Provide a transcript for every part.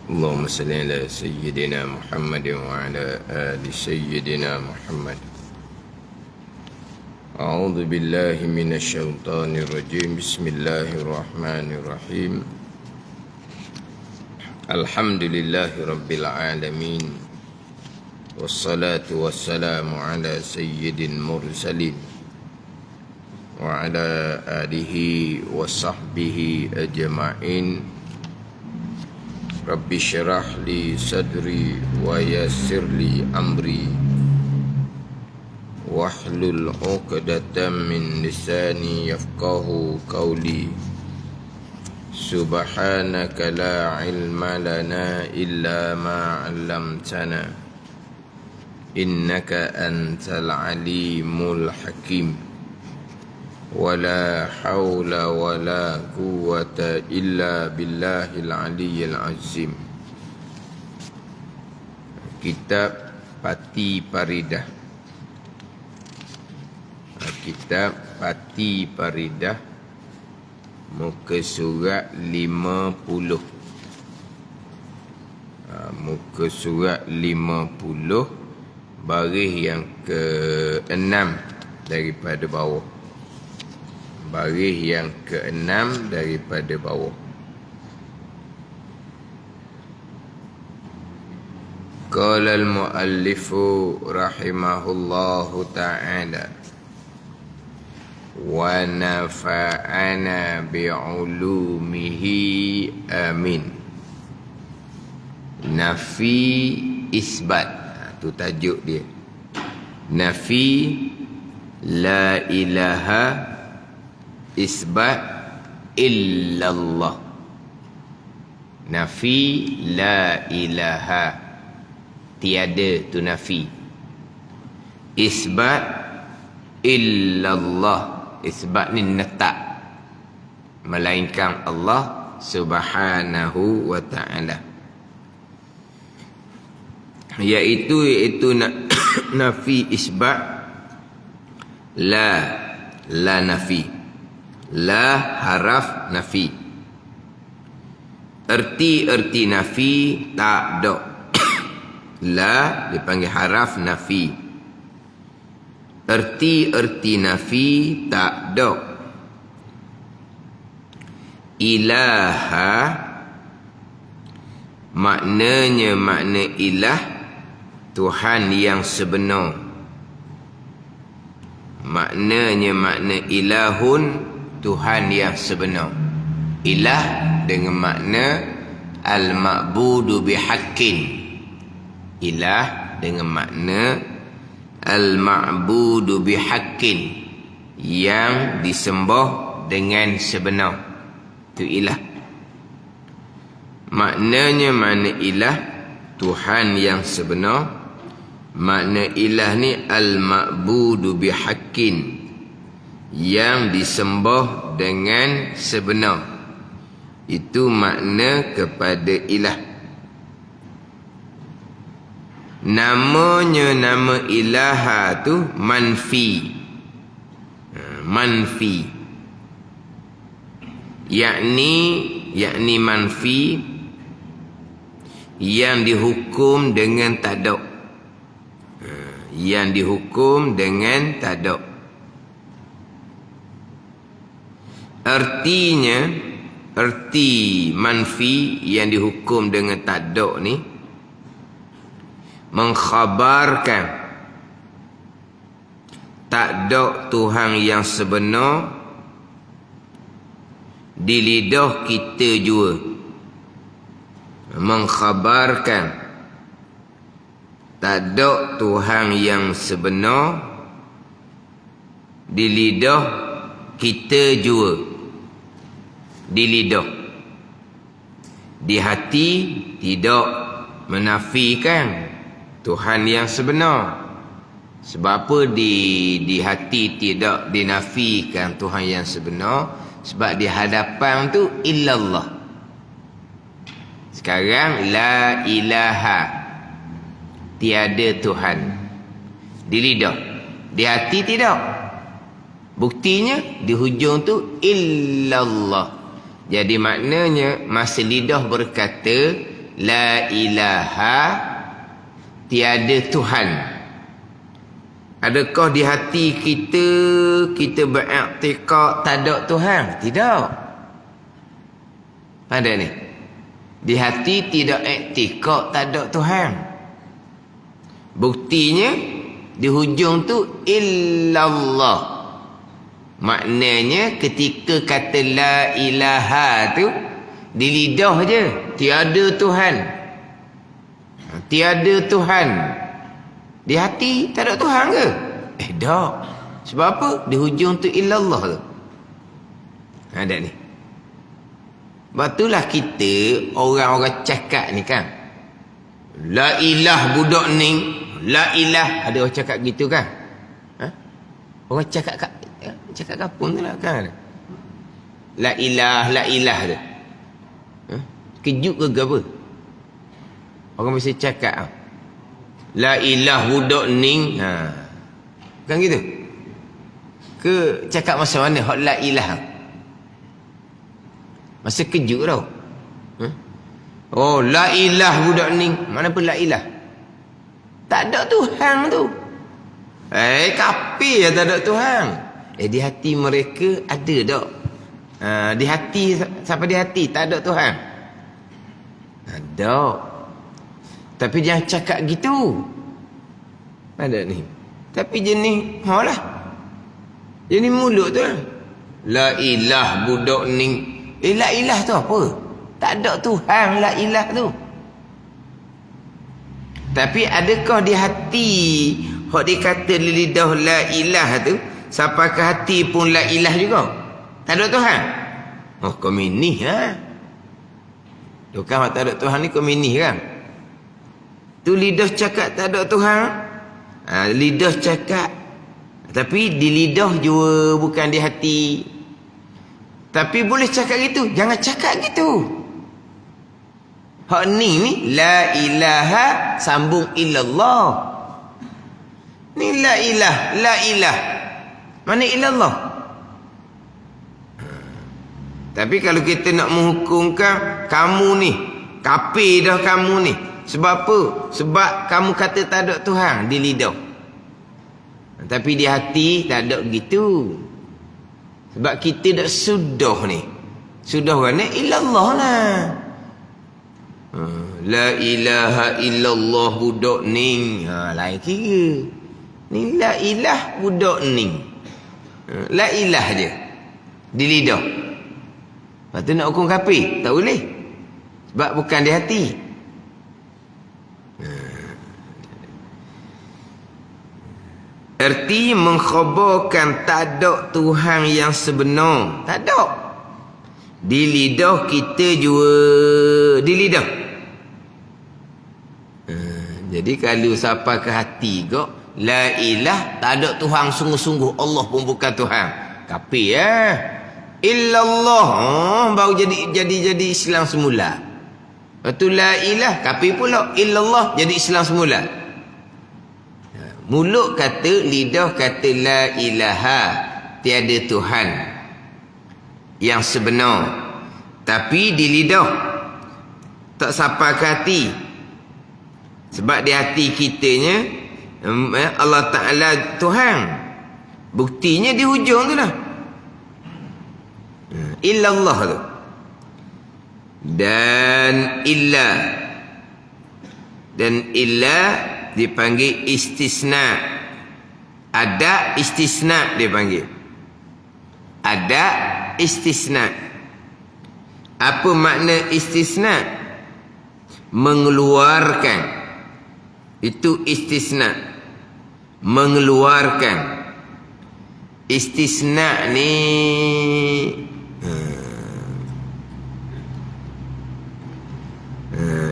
اللهم صل على سيدنا محمد وعلى آل سيدنا محمد. أعوذ بالله من الشيطان الرجيم. بسم الله الرحمن الرحيم. الحمد لله رب العالمين، والصلاة والسلام على سيد المرسلين وعلى آله وصحبه أجمعين. رب اشرح لي صدري ويسر لي أمري واحلل عقدة من لساني يفقه قولي. سبحانك لا علم لنا إلا ما علمتنا إنك أنت العليم الحكيم. ولا حول ولا قوة إلا بالله العلي العظيم. Kitab Pati Paridah. Kitab Pati Paridah, muka surat 50. Muka surat 50, baris yang ke-6 daripada bawah. Baris yang ke-6 daripada bawah. Qala al-muallifu rahimahullahu ta'ala wa nafa'ana bi'ulumihi amin. Nafi isbat, tu tajuk dia. Nafi la ilaha, isbat illallah. Nafi la ilaha, tiada tu nafi. Isbat illallah, isbat ni netak, melainkan Allah subhanahu wa ta'ala. Iaitu nafi isbat. La nafi. La haraf nafi. Erti nafi tak ada. La dipanggil haraf nafi. Erti nafi tak ada. Ilaha maknanya makna ilah, Tuhan yang sebenar. Maknanya makna ilahun, Tuhan yang sebenar. Ilah dengan makna al-ma'budu bihaqqin. Ilah dengan makna al-ma'budu bihaqqin, yang disembah dengan sebenar. Itu ilah. Maknanya makna ilah, Tuhan yang sebenar. Makna ilah ni al-ma'budu bihaqqin, yang disembah dengan sebenar. Itu makna kepada ilah. Namanya nama ilaha tu manfi. Manfi yakni manfi, yang dihukum dengan tak ada. Yang dihukum dengan tak ada. Artinya, erti manfi yang dihukum dengan tak ada ni mengkhabarkan tak ada Tuhan yang sebenar di lidah kita jua. Mengkhabarkan tak ada Tuhan yang sebenar di lidah kita jua. Di lidah. Di hati tidak menafikan Tuhan yang sebenar. Sebab apa di hati tidak dinafikan Tuhan yang sebenar? Sebab di hadapan tu illallah. Sekarang la ilaha, tiada Tuhan. Di lidah. Di hati tidak. Buktinya di hujung tu illallah. Jadi maknanya masa lidah berkata la ilaha, tiada Tuhan. Adakah di hati kita beriktikad tak ada Tuhan? Tidak. Ada ni. Di hati tidak iktikad tak ada Tuhan. Buktinya di hujung tu illallah. Maknanya ketika kata la ilaha tu di lidah je, tiada Tuhan. Tiada Tuhan. Di hati tak ada Tuhan ke? Tak. Sebab apa? Di hujung tu illallah tu. Ada ni. Sebab itulah kita orang-orang cakap ni kan, la ilah budak ni, la ilah. Ada orang cakap gitu kan? Orang cakap kapung tu lah kan. La ilah tu. Kejut ke apa? Orang mesti cakap la ilah budak ni. Kan gitu? Ke cakap masa mana hak la ilah? Masa kejut tau. Oh, la ilah budak ni. Mana pun la ilah. Tak ada Tuhan tu. Kafir tak ada Tuhan. Di hati mereka ada tak? Di hati, sampai di hati tak ada Tuhan. Ada. Tapi jangan cakap gitu. Ada ni. Tapi jenis, lah. Jenis mulut tu lah. La ilah budak ni. La ilah tu apa? Tak ada Tuhan la ilah tu. Tapi adakah di hati hak dikata lidah la ilah tu, sampai ke hati pun la ilah juga? Tak ada Tuhan? Oh, komunis Bukan tak ada Tuhan ni komunis kan? Tu lidah cakap tak ada Tuhan. Lidah cakap, tapi di lidah juga, bukan di hati. Tapi boleh cakap gitu. Jangan cakap gitu. Hak ni la ilaha sambung illallah. Ni la ilah. Mana illallah? Tapi kalau kita nak menghukumkan kamu ni kafir dah kamu ni. Sebab apa? Sebab kamu kata tak ada Tuhan di lidah. Tapi di hati tak ada gitu. Sebab kita dah sudah ni. Sudah mana illallah lah. La ilaha illallah budak ni. Lain kira. Ni la ilah budak ni. La ilah je. Di lidah. Lepas tu nak hukum kafir? Tak boleh. Sebab bukan di hati. Erti mengkhabarkan tak ada Tuhan yang sebenar. Tak ada. Di lidah kita juga. Di lidah. Jadi kalau sampai ke hati kok, la ilah, tak ada Tuhan sungguh-sungguh, Allah pun bukan Tuhan. Kafir illallah. Baru jadi Islam semula. Lepas tu la ilah, kafir pula. Illallah, jadi Islam semula. Mulut kata, lidah kata la ilaha, tiada Tuhan yang sebenar. Tapi di lidah tak sampai ke hati. Sebab di hati kitanya Allah Ta'ala Tuhan. Buktinya di hujung tu lah. Illallah tu. Dan illa dipanggil istisna. Ada istisna dia panggil. Ada istisna. Apa makna istisna? Mengeluarkan. Itu istisna. Mengeluarkan. Istisna ni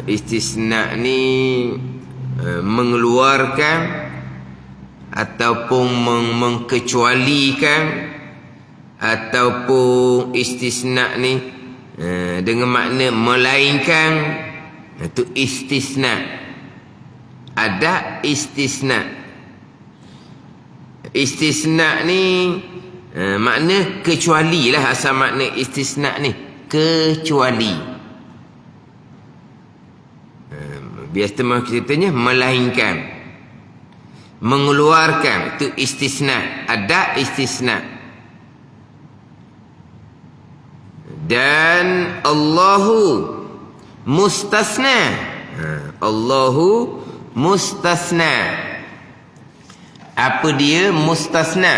istisna ni mengeluarkan ataupun mengkecualikan, ataupun istisna ni dengan makna melainkan. Itu istisna. Ada istisna. Istisna ni makna kecuali lah. Asal makna istisna ni kecuali. Biasa ceritanya melainkan, mengeluarkan, itu istisna. Ada istisna. Dan Allahu mustasna. Allahu mustasna. Apa dia mustasna?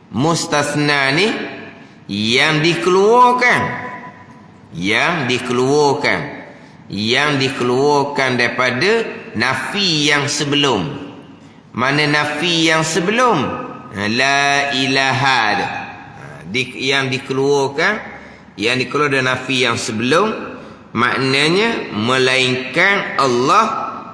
Mustasna ni yang dikeluarkan. Yang dikeluarkan daripada nafi yang sebelum. Mana nafi yang sebelum? La ilaha. Yang dikeluarkan dari nafi yang sebelum, maknanya melainkan Allah.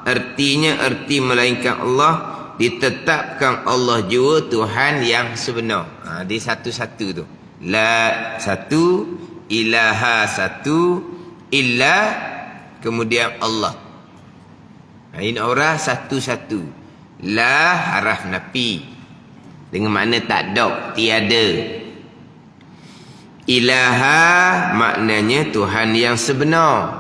Artinya melainkan Allah, ditetapkan Allah jua Tuhan yang sebenar. Di satu-satu tu. La satu, ilaha satu, illa kemudian Allah. Ini orang satu-satu. La haraf nafi dengan makna tak ada, tiada. Ilaha maknanya Tuhan yang sebenar.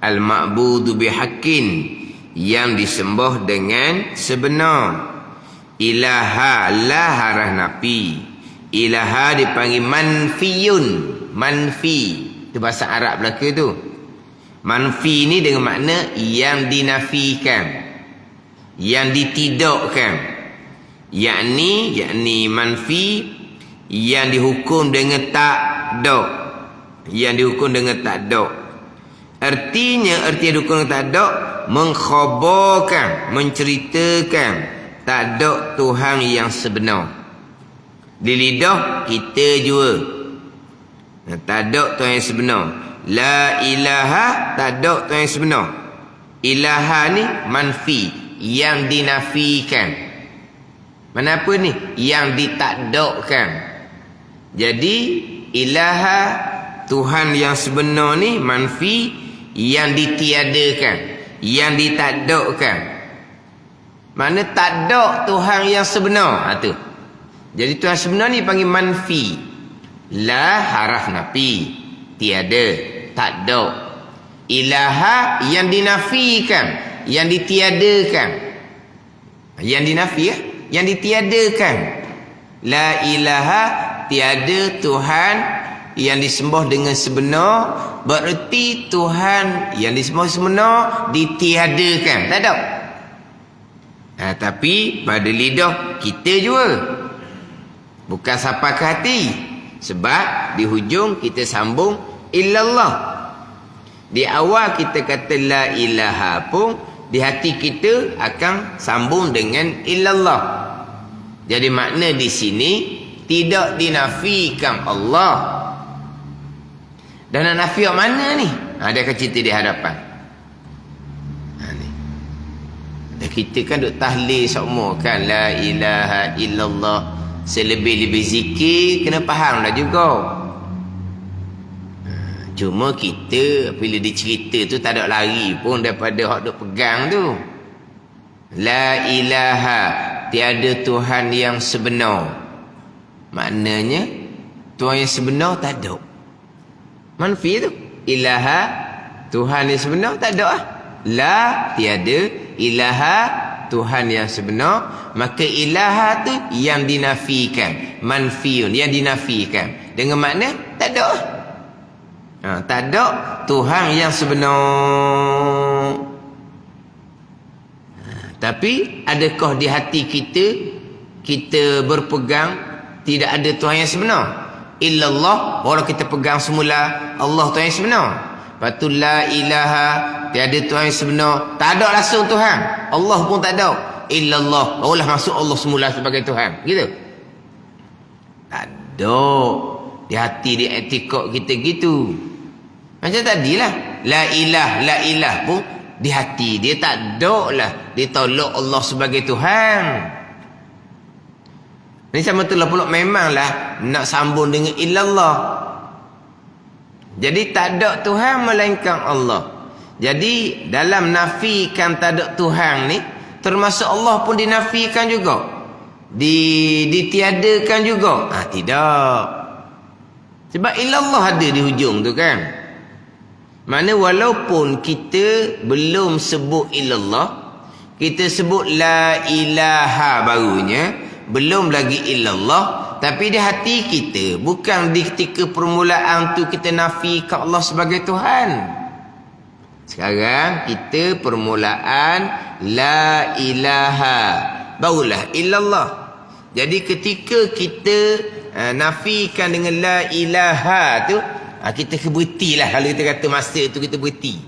Al-ma'budu bihaqqin, yang disembah dengan sebenar. Ilaha, la haraf nafi. Ilaha dipanggil manfiyun. Manfi, itu bahasa Arab belaka tu. Manfi ni dengan makna yang dinafikan, yang ditidakkan. Yakni manfi yang dihukum dengan tak ada. Artinya dihukum dengan tak ada, mengkhabarkan, menceritakan tak ada Tuhan yang sebenar. Di lidah kita jua tak ada Tuhan yang sebenar. La ilaha, tak ada Tuhan yang sebenar. Ilaha ni manfi, yang dinafikan. Mana apa ni? Yang ditakdakan. Jadi ilaha, Tuhan yang sebenar ni manfi, yang ditiadakan, yang ditakdakan. Mana tak ada Tuhan yang sebenar. Tu. Jadi Tuhan sebenar ni panggil manfi. La haraf nafi, tiada, tak ada. Ilaha yang dinafikan, yang ditiadakan. Yang dinafi yang ditiadakan. La ilaha, tiada Tuhan yang disembah dengan sebenar. Bererti Tuhan yang disembah sebenar ditiadakan, tak ada. Tapi pada lidah kita jua, bukan sampai ke hati. Sebab di hujung kita sambung illallah. Di awal kita kata la ilaha pun, di hati kita akan sambung dengan illallah. Jadi makna di sini tidak dinafikan Allah. Dan nak nafi mana ni? Dia akan cerita di hadapan. Ni. Dan kita kan duk tahlil semua kan, la ilaha illallah. Selebih-lebih zikir kena faham dah juga. Cuma kita bila dicerita tu tak ada lari pun daripada hak duk pegang tu. La ilaha, tiada Tuhan yang sebenar. Maknanya Tuhan yang sebenar tak ada. Manfi tu. Ilaha, Tuhan yang sebenar tak ada. La, tiada. Ilaha, Tuhan yang sebenar. Maka ilaha tu yang dinafikan. Manfiun, yang dinafikan. Dengan makna tak ada. Tak ada Tuhan yang sebenar. Tapi adakah di hati kita berpegang tidak ada Tuhan yang sebenar? Illallah, baru kita pegang semula Allah Tuhan yang sebenar. Lepas tu la ilaha, tiada Tuhan yang sebenar. Tak ada langsung Tuhan, Allah pun tak ada. Illallah, barulah masuk Allah semula sebagai Tuhan. Gitu. Tak ada. Di hati, di etikot kita gitu. Macam tadilah, la ilah pun di hati dia tak ada lah dia tolak Allah sebagai Tuhan. Ini sama tu lah pula, memanglah nak sambung dengan illallah. Jadi tak ada Tuhan melainkan Allah. Jadi dalam nafikan tak ada Tuhan ni, termasuk Allah pun dinafikan juga, ditiadakan juga. Tidak. Sebab illallah ada di hujung tu kan. Mana walaupun kita belum sebut illallah, kita sebut la ilaha barunya, belum lagi illallah, tapi di hati kita, bukan di ketika permulaan tu kita nafikan Allah sebagai Tuhan. Sekarang kita permulaan la ilaha, barulah illallah. Jadi ketika kita nafikan dengan la ilaha tu, kita berhentilah. Kalau kita kata masa tu kita berhenti.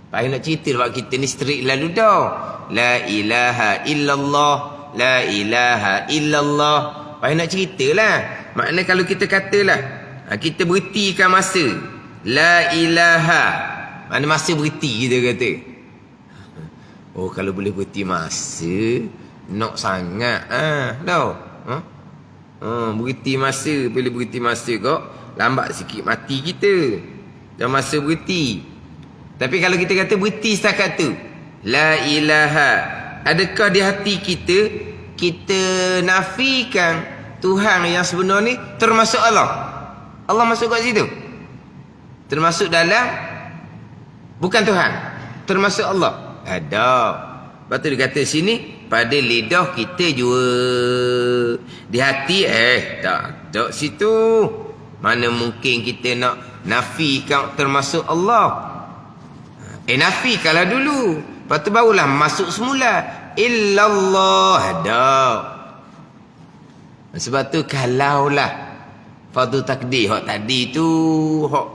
Pak nak cerita sebab kita ni strict lalu dah. La ilaha illallah, la ilaha illallah. Pak nak ceritalah. Makna kalau kita katalah, kita berhentikan masa. La ilaha. Mana masa berhenti kita kata. Oh, kalau boleh berhenti masa, nak sangat dah. Berhenti masa, boleh berhenti masa kok. Lambat sikit mati kita. Dan masa berhenti. Tapi kalau kita kata berhenti setakat tu, la ilaha, adakah di hati kita, kita nafikan Tuhan yang sebenar ni termasuk Allah? Allah masuk kat situ? Termasuk dalam, bukan Tuhan, termasuk Allah? Ada. Lepas tu dia kata sini, pada lidah kita jua. Di hati, tak situ. Mana mungkin kita nak nafikan termasuk Allah? Nafikanlah dulu. Lepas tu barulah masuk semula. Illallah. Dah. Sebab tu kalaulah fardu takdir hak tadi tu, hak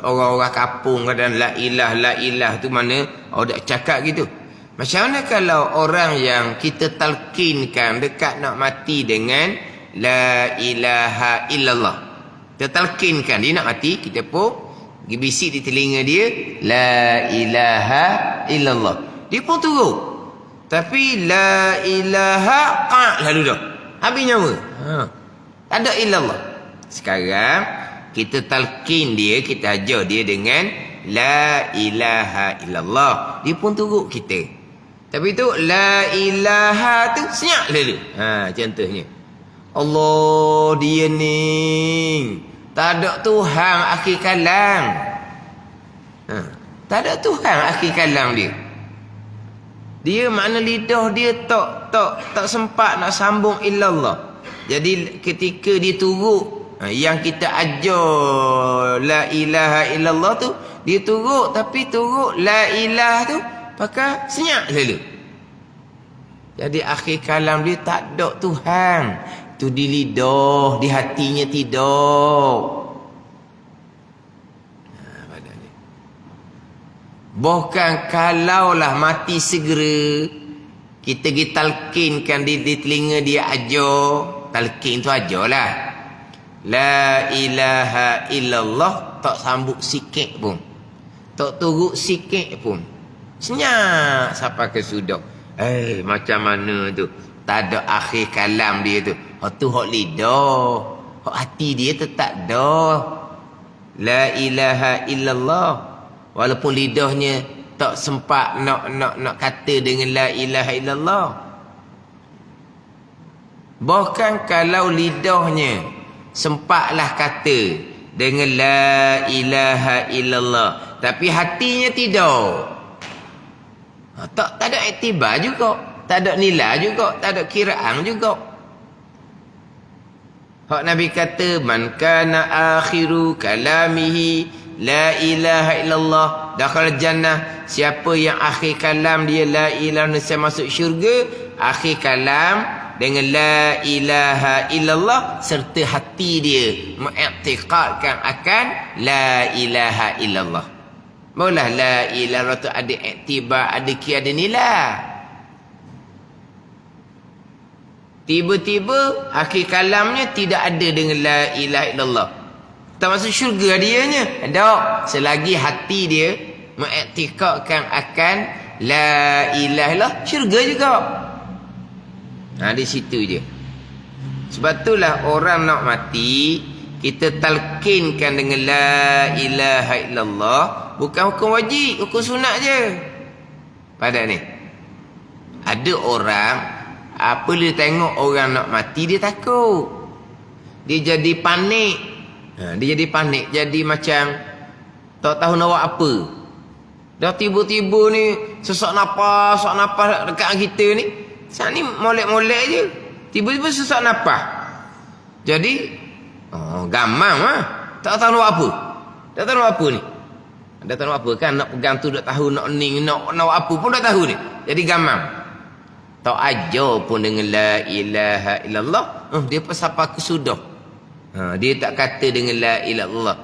orang-orang kampung kadang la ilah tu mana orang cakap gitu. Macam mana kalau orang yang kita talqinkan dekat nak mati dengan la ilaha illallah. Kita talqinkan dia nak mati, kita pun pergi bisik di telinga dia la ilaha illallah. Dia pun turut. Tapi la ilaha lalu dah. Habis nyawa. Tak ada illallah. Sekarang kita talqin dia, kita ajar dia dengan la ilaha illallah. Dia pun turut kita. Tapi tu la ilaha tu senyap lalu. Contohnya. Allah dia ni tak ada Tuhan akhir kalam. Tak ada Tuhan akhir kalam dia. Dia makna lidah dia tak sempat nak sambung illallah. Jadi ketika dia turut yang kita ajar la ilaha illallah tu, dia turut, tapi turut la ilah tu pakai senyap lalu. Jadi akhir kalam dia tak ada Tuhan. Tu di lidah, di hatinya tidak. Bahkan kalaulah mati segera, kita pergi talqinkan di telinga dia ajar. Talqin tu ajarlah. La ilaha illallah, tak sambut sikit pun. Tak turut sikit pun. Senyap sampai ke sudah. Macam mana tu? Tak ada akhir kalam dia tu. Hak tu hak lidah. Hak hati dia tetap dah. La ilaha illallah. Walaupun lidahnya tak sempat nak kata dengan la ilaha illallah. Bahkan kalau lidahnya sempatlah kata dengan la ilaha illallah, tapi hatinya tidak. Tak ada iktibar juga. Tak ada nilai juga, tak ada kiraan juga. Hak Nabi kata, man kana akhiru kalamihi la ilaha illallah dakhala jannah. Siapa yang akhir kalam dia la ilaha illallah, saya masuk syurga. Akhir kalam dengan la ilaha illallah serta hati dia mengiktikadkan akan la ilaha illallah. Barulah la ilaha tu ada iktibar, ada kira, ada nilai. Tiba-tiba akhir kalamnya tidak ada dengan la ilaha illallah. Tak masuk syurga dianya. Tak. Selagi hati dia mengiktikadkan akan la ilaha illallah, syurga juga. Di situ je. Sebab itulah orang nak mati, kita talqinkan dengan la ilaha illallah. Bukan hukum wajib, hukum sunat je. Pada ni. Ada orang, apabila tengok orang nak mati, dia takut. Dia jadi panik. Dia jadi panik. Jadi macam Tak tahu nak buat apa. Dah tiba-tiba ni sesak napas dekat kita ni. Sekarang ni molek-molek je. Tiba-tiba sesak napas. Jadi gamang lah. Tak tahu nak buat apa. Tak tahu nak buat apa ni. Tak tahu nak buat apa kan. Nak pegang tu tak tahu. Nak ning, nak buat apa pun tak tahu ni. Jadi gamang. Tak ajar pun dengan la ilaha illallah. Dia pasapa aku sudah. Dia tak kata dengan la ilaha illallah.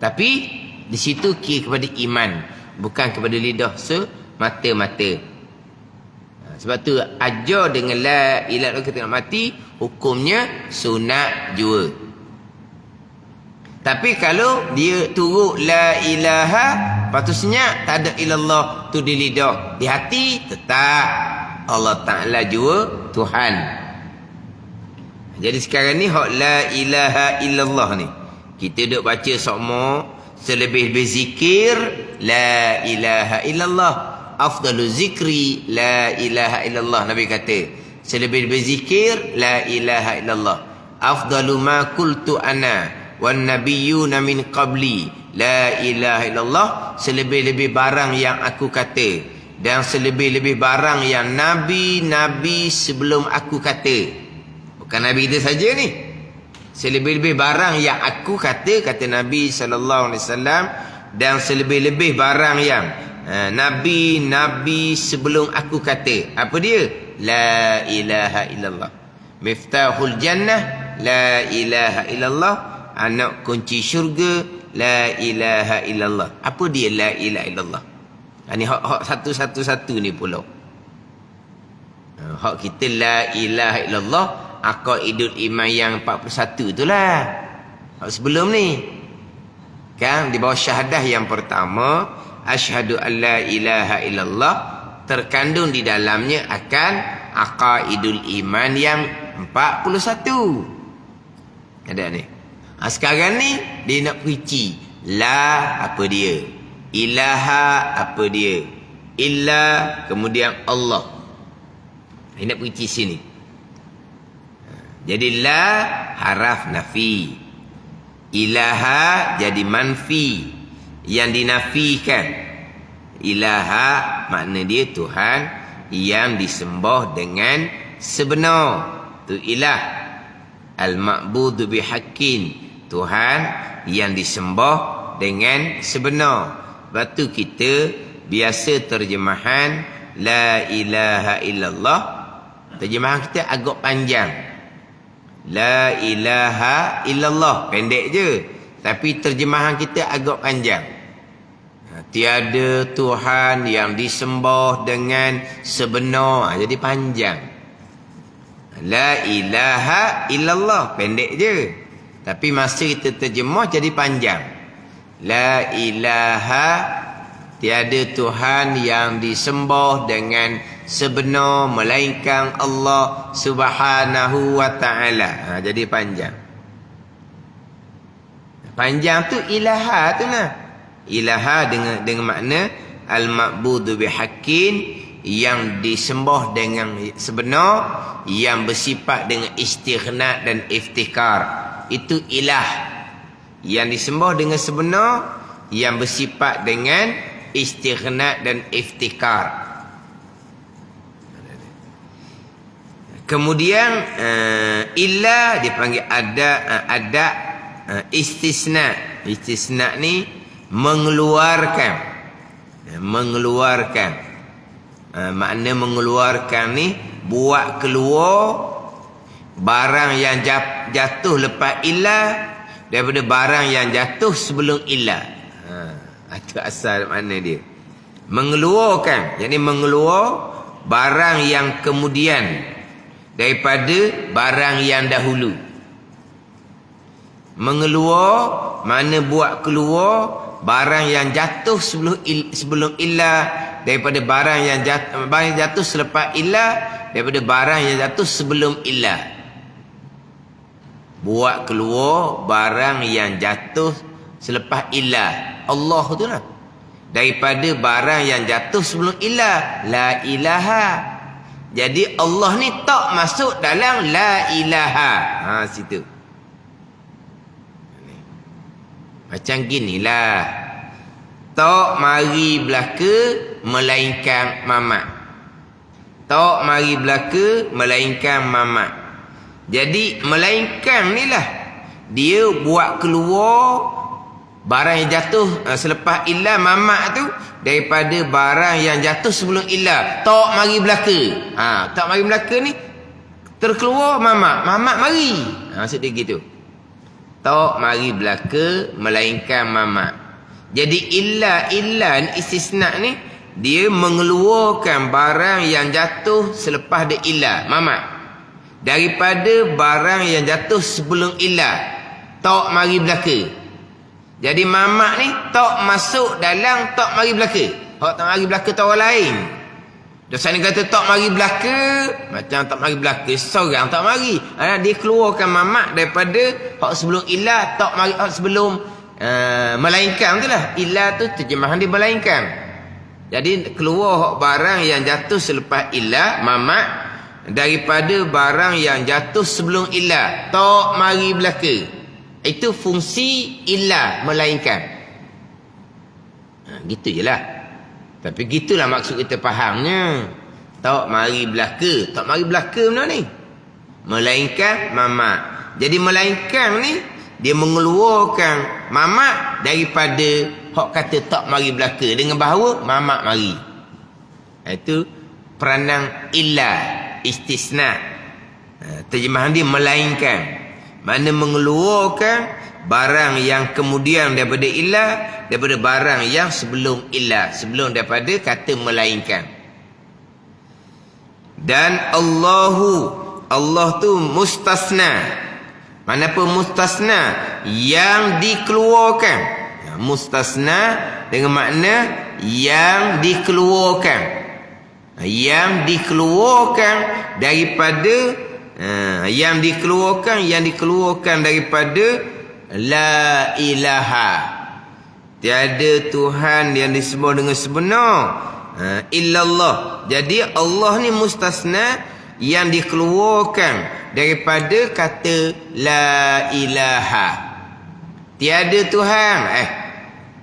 Tapi di situ kira kepada iman. Bukan kepada lidah semata-mata. Sebab tu ajar dengan la ilaha illallah kita nak mati. Hukumnya sunat jua. Tapi kalau dia turut la ilaha, lepas tu senyap, tak ada illallah tu di lidah. Di hati tetap Allah Ta'ala jua Tuhan. Jadi sekarang ni hak la ilaha illallah ni, kita duk baca sokmo selebih-lebih zikir la ilaha illallah. Afdalu zikri la ilaha illallah. Nabi kata selebih-lebih zikir la ilaha illallah. Afdalu ma qultu ana wan nabiyyuna min qabli la ilaha illallah. Selebih-lebih barang yang aku kata dan selebih-lebih barang yang nabi-nabi sebelum aku kata. Bukan nabi kita saja ni. Selebih-lebih barang yang aku kata Nabi sallallahu alaihi wasallam, dan selebih-lebih barang yang nabi-nabi sebelum aku kata. Apa dia? La ilaha illallah. Miftahul jannah la ilaha illallah. Anak kunci syurga la ilaha illallah. Apa dia la ilaha illallah? Ini hak satu-satu ni pula. Hak kita la ilaha illallah, aqaidul iman yang 41 itulah. Hak sebelum ni kan di bawah syahadah yang pertama, asyhadu an la ilaha illallah, terkandung di dalamnya akan aqaidul iman yang 41. Ada ni. Sekarang ni dia nak perici la apa dia, ilaha apa dia, illa kemudian Allah. Dia nak perici sini. Jadi la haraf nafi, ilaha jadi manfi, yang dinafikan. Ilaha makna dia Tuhan yang disembah dengan sebenar, tu ilah. Al-ma'budu bihaqqin, Tuhan yang disembah dengan sebenar. Sebab tu kita biasa terjemahan la ilaha illallah, terjemahan kita agak panjang. La ilaha illallah pendek je, tapi terjemahan kita agak panjang. Tiada Tuhan yang disembah dengan sebenar, jadi panjang. La ilaha illallah pendek je, tapi masa kita terjemah jadi panjang. La ilaha, tiada Tuhan yang disembah dengan sebenar melainkan Allah Subhanahu wa ta'ala. Jadi panjang. Panjang tu ilaha tu lah. Ilaha dengan makna al-ma'budu bihaqqin, yang disembah dengan sebenar, yang bersifat dengan istighna dan iftikar. Itu ilah. Yang disembah dengan sebenar, yang bersifat dengan istighna dan iftikar. Kemudian illa dipanggil ada istisna. Istisna ni mengeluarkan. Makna mengeluarkan ni buat keluar barang yang jatuh lepas ilah daripada barang yang jatuh sebelum ilah. Itu asal makna dia. Mengeluarkan, yakni mengeluar barang yang kemudian daripada barang yang dahulu. Mengeluar mana buat keluar barang yang jatuh sebelum ilah daripada barang yang jatuh selepas ilah daripada barang yang jatuh sebelum ilah. Buat keluar barang yang jatuh selepas ilah. Allah tu lah. Daripada barang yang jatuh sebelum ilah. La ilaha. Jadi Allah ni tak masuk dalam la ilaha. Situ. Macam ginilah. tak mari belaka melainkan mamak. Tak mari belaka melainkan mamak. Jadi melainkan ni lah dia buat keluar barang yang jatuh selepas illa mamak tu daripada barang yang jatuh sebelum illa. Tak mari belaka. Tak mari belaka ni terkeluar mamak. Mamak mari. Maksud dia gitu. Tak mari belaka melainkan mamak. Jadi illa ni istisna ni dia mengeluarkan barang yang jatuh selepas dia illa mamak daripada barang yang jatuh sebelum illa. Tak mari belaka. Jadi mamak ni tak masuk dalam tak mari belaka. Hak tak mari belaka tu orang lain. Dosa ni kata tak mari belaka, macam tak mari belaka seorang tak mari. Dia keluarkan mamak daripada hak sebelum illa, tak mari hak sebelum melainkan tu lah. Illa tu terjemahan dia melainkan. Jadi keluar hak barang yang jatuh selepas illa mamak daripada barang yang jatuh sebelum illa. Tak mari belaka. Itu fungsi illa melainkan. Gitu je lah. Tapi gitulah maksud kita fahamnya. Tak mari belaka. Tak mari belaka mana ni? Melainkan mamak. Jadi melainkan ni dia mengeluarkan mamak daripada hak kata tak mari belaka dengan bahawa mamak mari. Itu peranan illa, istisna. Terjemahan dia melainkan. Mana mengeluarkan barang yang kemudian daripada illa daripada barang yang sebelum illa, sebelum daripada kata melainkan. Dan Allah tu mustasna. Mana pun mustasna yang dikeluarkan. Mustasna dengan makna yang dikeluarkan. Yang dikeluarkan daripada yang dikeluarkan daripada la ilaha. Tiada Tuhan yang disembah dengan sebenar illallah. Jadi Allah ni mustasna yang dikeluarkan daripada kata la ilaha. Tiada Tuhan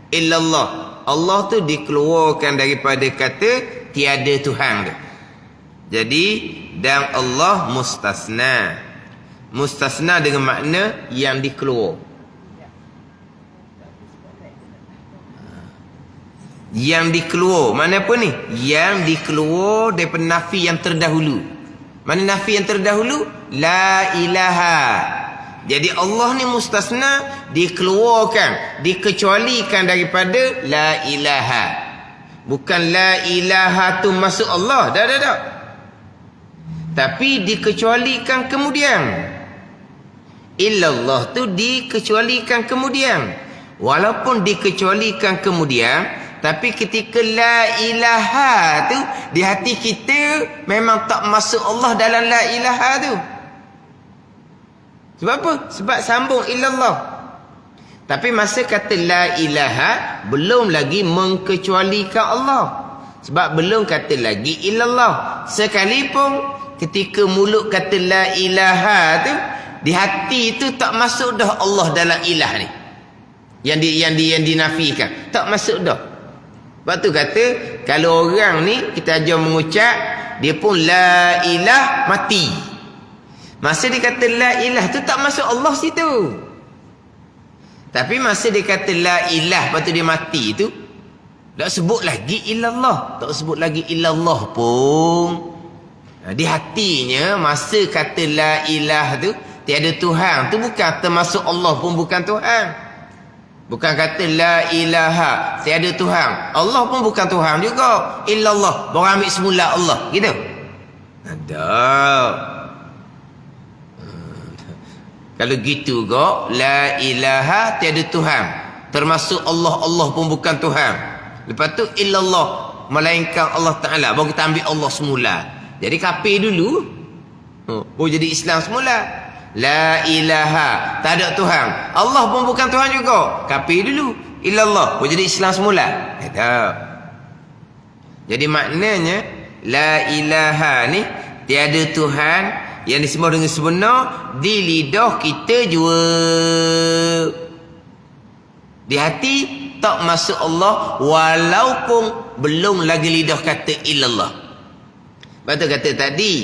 illallah. Allah tu dikeluarkan daripada kata tiada Tuhan tu. Jadi dan Allah mustasna. Mustasna dengan makna yang dikeluar. Yang dikeluar. Mana apa ni? Yang dikeluar daripada nafi yang terdahulu. Mana nafi yang terdahulu? La ilaha. Jadi Allah ni mustasna dikeluarkan, dikecualikan daripada la ilaha. Bukan la ilaha tu masuk Allah. Dah. Tapi dikecualikan kemudian. Illallah tu dikecualikan kemudian. Walaupun dikecualikan kemudian, tapi ketika la ilaha tu di hati kita memang tak masuk Allah dalam la ilaha tu. Sebab apa? Sebab sambung illallah. Tapi masa kata la ilaha belum lagi mengkecualikan Allah. Sebab belum kata lagi illallah. Sekalipun ketika mulut kata la ilaha tu di hati tu tak masuk dah Allah dalam ilah ni. Yang dinafikan. Tak masuk dah. Sebab tu kata kalau orang ni kita ajar mengucap dia pun la ilah mati. Masa dia kata la ilah tu tak masuk Allah situ. Tapi masa dia kata la ilah lepas tu dia mati tu tak sebut lagi illallah. Tak sebut lagi illallah pun. Di hatinya masa kata la ilah tu tiada Tuhan tu bukan termasuk Allah pun bukan Tuhan. Bukan kata la ilaha tiada Tuhan. Allah pun bukan Tuhan juga. Illallah. Baru ambil semula Allah. Gitu. Ada. Kalau gitu kok la ilaha tiada Tuhan. Termasuk Allah. Allah pun bukan Tuhan. Lepas tu illallah. Melainkan Allah Ta'ala. Baru kita ambil Allah semula. Jadi kafir dulu. Baru jadi Islam semula. La ilaha tak ada Tuhan. Allah pun bukan Tuhan juga. Kafir dulu. Illallah. Baru jadi Islam semula. Tak. Jadi maknanya la ilaha ni tiada Tuhan yang disembah dengan sebenar di lidah kita jua. Di hati tak masuk Allah walaupun belum lagi lidah kata illallah. Lepas tu kata tadi,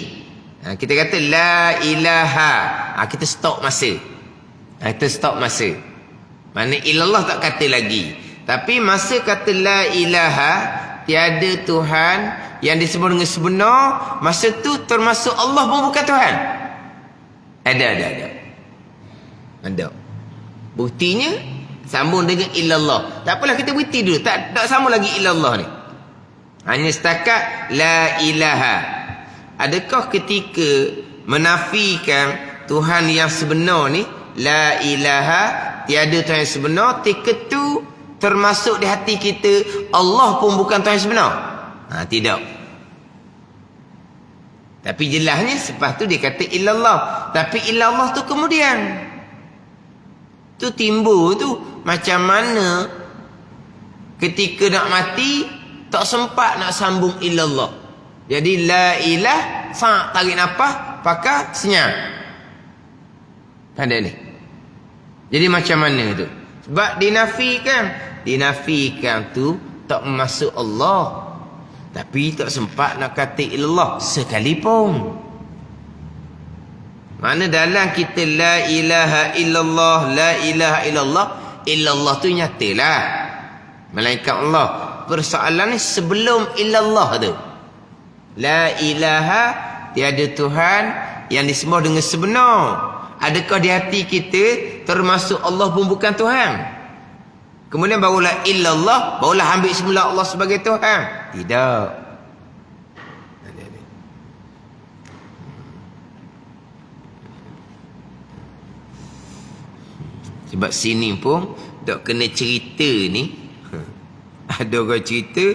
kita kata la ilaha, kita stop masa. Kita stop masa. Mana illallah tak kata lagi. Tapi masa kata la ilaha, tiada Tuhan yang disebut dengan sebenar, masa tu termasuk Allah pun bukan Tuhan. Ada. Buktinya sambung dengan illallah. Tak apalah, kita berhenti dulu. Tak sambung lagi illallah ni. Hanya setakat la ilaha. Adakah ketika menafikan Tuhan yang sebenar ni, la ilaha, tiada Tuhan yang sebenar, ketika tu termasuk di hati kita Allah pun bukan Tuhan yang sebenar? Tidak. Tapi jelasnya selepas tu dia kata illallah. Tapi illallah tu kemudian tu timbul tu macam mana ketika nak mati tak sempat nak sambung illallah. Jadi la ilah tarik nafas pakai senyap. Ada ni. Jadi macam mana tu? Sebab dinafikan tu tak masuk Allah. Tapi tak sempat nak kata illallah sekalipun. Mana dalam kita la ilaha illallah, la ilaha illallah, illallah tu nyatalah malaikat Allah. Persoalan ni sebelum illallah tu, la ilaha, tiada Tuhan yang disembah dengan sebenar. Adakah di hati kita termasuk Allah pun bukan Tuhan? Kemudian barulah illallah, barulah ambil semula Allah sebagai Tuhan? Tidak. Sebab sini pun tak kena cerita ni. Ada orang cerita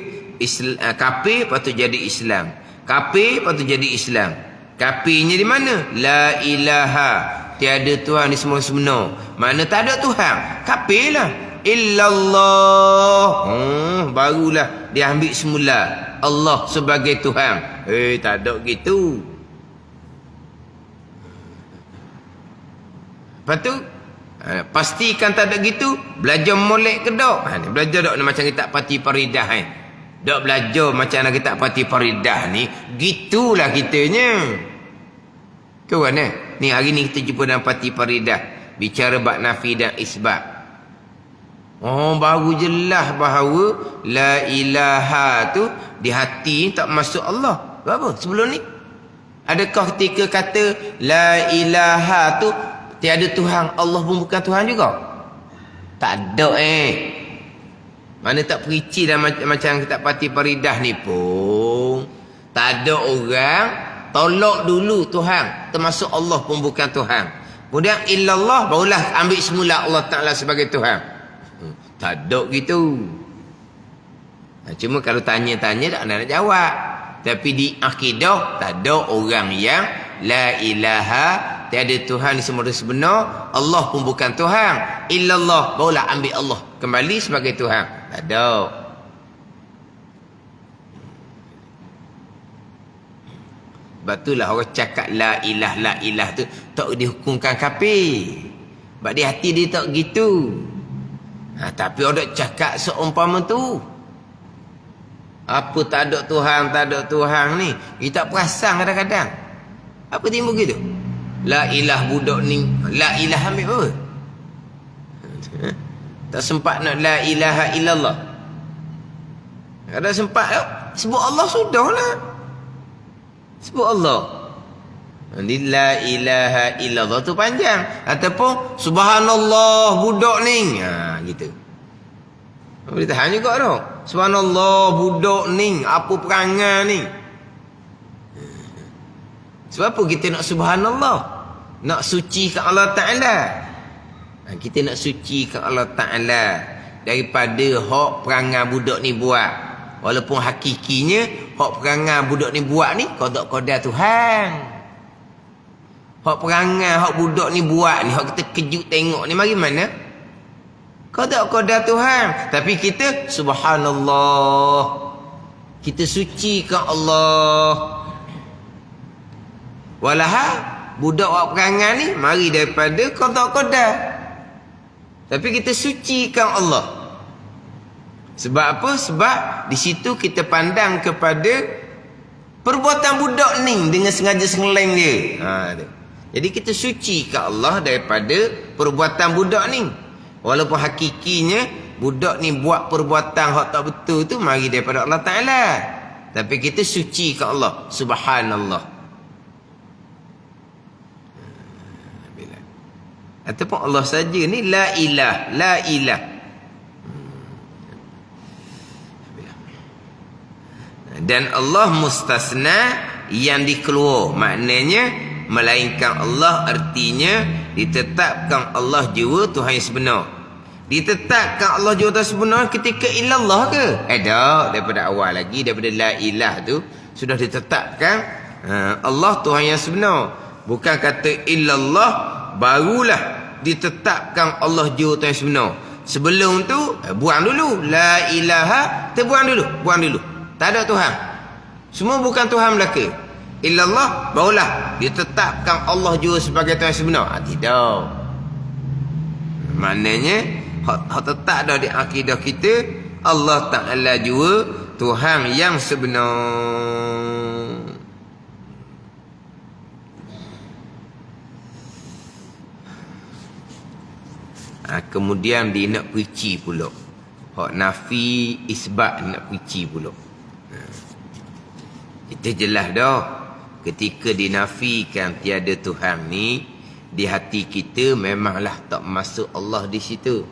kafir patut jadi Islam, kafir patut jadi Islam. Kafirnya di mana? La ilaha, tiada Tuhan di semua sebenar. Mana tak ada Tuhan, kafir lah. Illallah, barulah dia ambil semula Allah sebagai Tuhan. Tak ada gitu. Lepas tu pastikan tak ada gitu. Belajar molek ke tak? Belajar tak macam kita pati paridah tak belajar macam nak kita pati paridah ni. Gitulah kitanya. Kau kan ni hari ni kita jumpa dalam pati paridah, bicara bab nafi dan isbat. Baru jelas bahawa la ilaha tu di hati tak masuk Allah. Berapa sebelum ni? Adakah ketika kata la ilaha tu tiada Tuhan, Allah pun bukan Tuhan juga? Tak ada Mana tak perici dan macam kita pati paridah ni pun tak ada orang tolak dulu Tuhan termasuk Allah pun bukan Tuhan. Kemudian illallah, barulah ambil semula Allah Ta'ala sebagai Tuhan. Tak ada gitu. Cuma kalau tanya-tanya tak nak jawab. Tapi di akidah tak ada orang yang la ilaha, tiada Tuhan di semua sebenar, Allah pun bukan Tuhan, illallah, barulah ambil Allah kembali sebagai Tuhan. Tak ada. Sebab itulah orang cakap la ilah tu tak dihukumkan kafir. Sebab di hati dia tak gitu. Tapi orang cakap seumpama tu, apa tak ada Tuhan ni, kita perasan kadang-kadang. Apa timbul gitu? La ilah budak ni, la ilah ambil apa? Tak sempat nak la ilaha illallah. Ada sempat sebut Allah sudahlah. Sebut Allah. La ilaha illallah tu panjang. Ataupun subhanallah budak ni. Gitu. Boleh tahan juga tu. Subhanallah budak ni, apa perangai ni? Sebab apa kita nak subhanallah? Nak sucikan Allah Ta'ala. Kita nak sucikan Allah Ta'ala daripada hak perangai budak ni buat. Walaupun hakikinya hak perangai budak ni buat ni qada-qada Tuhan. Hak perangai hak budak ni buat ni, hak kita kejut tengok ni, mari mana? Qada-qada Tuhan. Tapi kita subhanallah, kita sucikan Allah. Walahal budak hak perangai ni mari daripada qada-qada. Tapi kita sucikan Allah. Sebab apa? Sebab di situ kita pandang kepada perbuatan budak ni dengan sengaja sengeleng dia. Jadi kita suci ke Allah daripada perbuatan budak ni. Walaupun hakikinya budak ni buat perbuatan hak tak betul tu mari daripada Allah Ta'ala. Tapi kita suci ke Allah. Subhanallah. Ataupun Allah saja ni la ilah. La ilah. Dan Allah mustasna yang dikeluar. Maknanya melainkan Allah artinya ditetapkan Allah jua Tuhan yang sebenar. Ditetapkan Allah jua Tuhan sebenar ketika illallah ke? Tak, daripada awal lagi, daripada la ilah tu sudah ditetapkan Allah Tuhan yang sebenar. Bukan kata illallah barulah ditetapkan Allah jua Tuhan yang sebenar. Sebelum tu buang dulu la ilaha, terbuang dulu, buang dulu. Tak ada Tuhan. Semua bukan Tuhan belaka. Illallah barulah ditetapkan Allah jua sebagai Tuhan yang sebenar. Tidak. Maknanya hak tetap dah di akidah kita Allah Ta'ala jua Tuhan yang sebenar. Kemudian dia nak perici pula. Hak nafi isbat nak perici pula. Kita jelas dah ketika dinafikan tiada Tuhan ni, di hati kita memanglah tak masuk Allah di situ.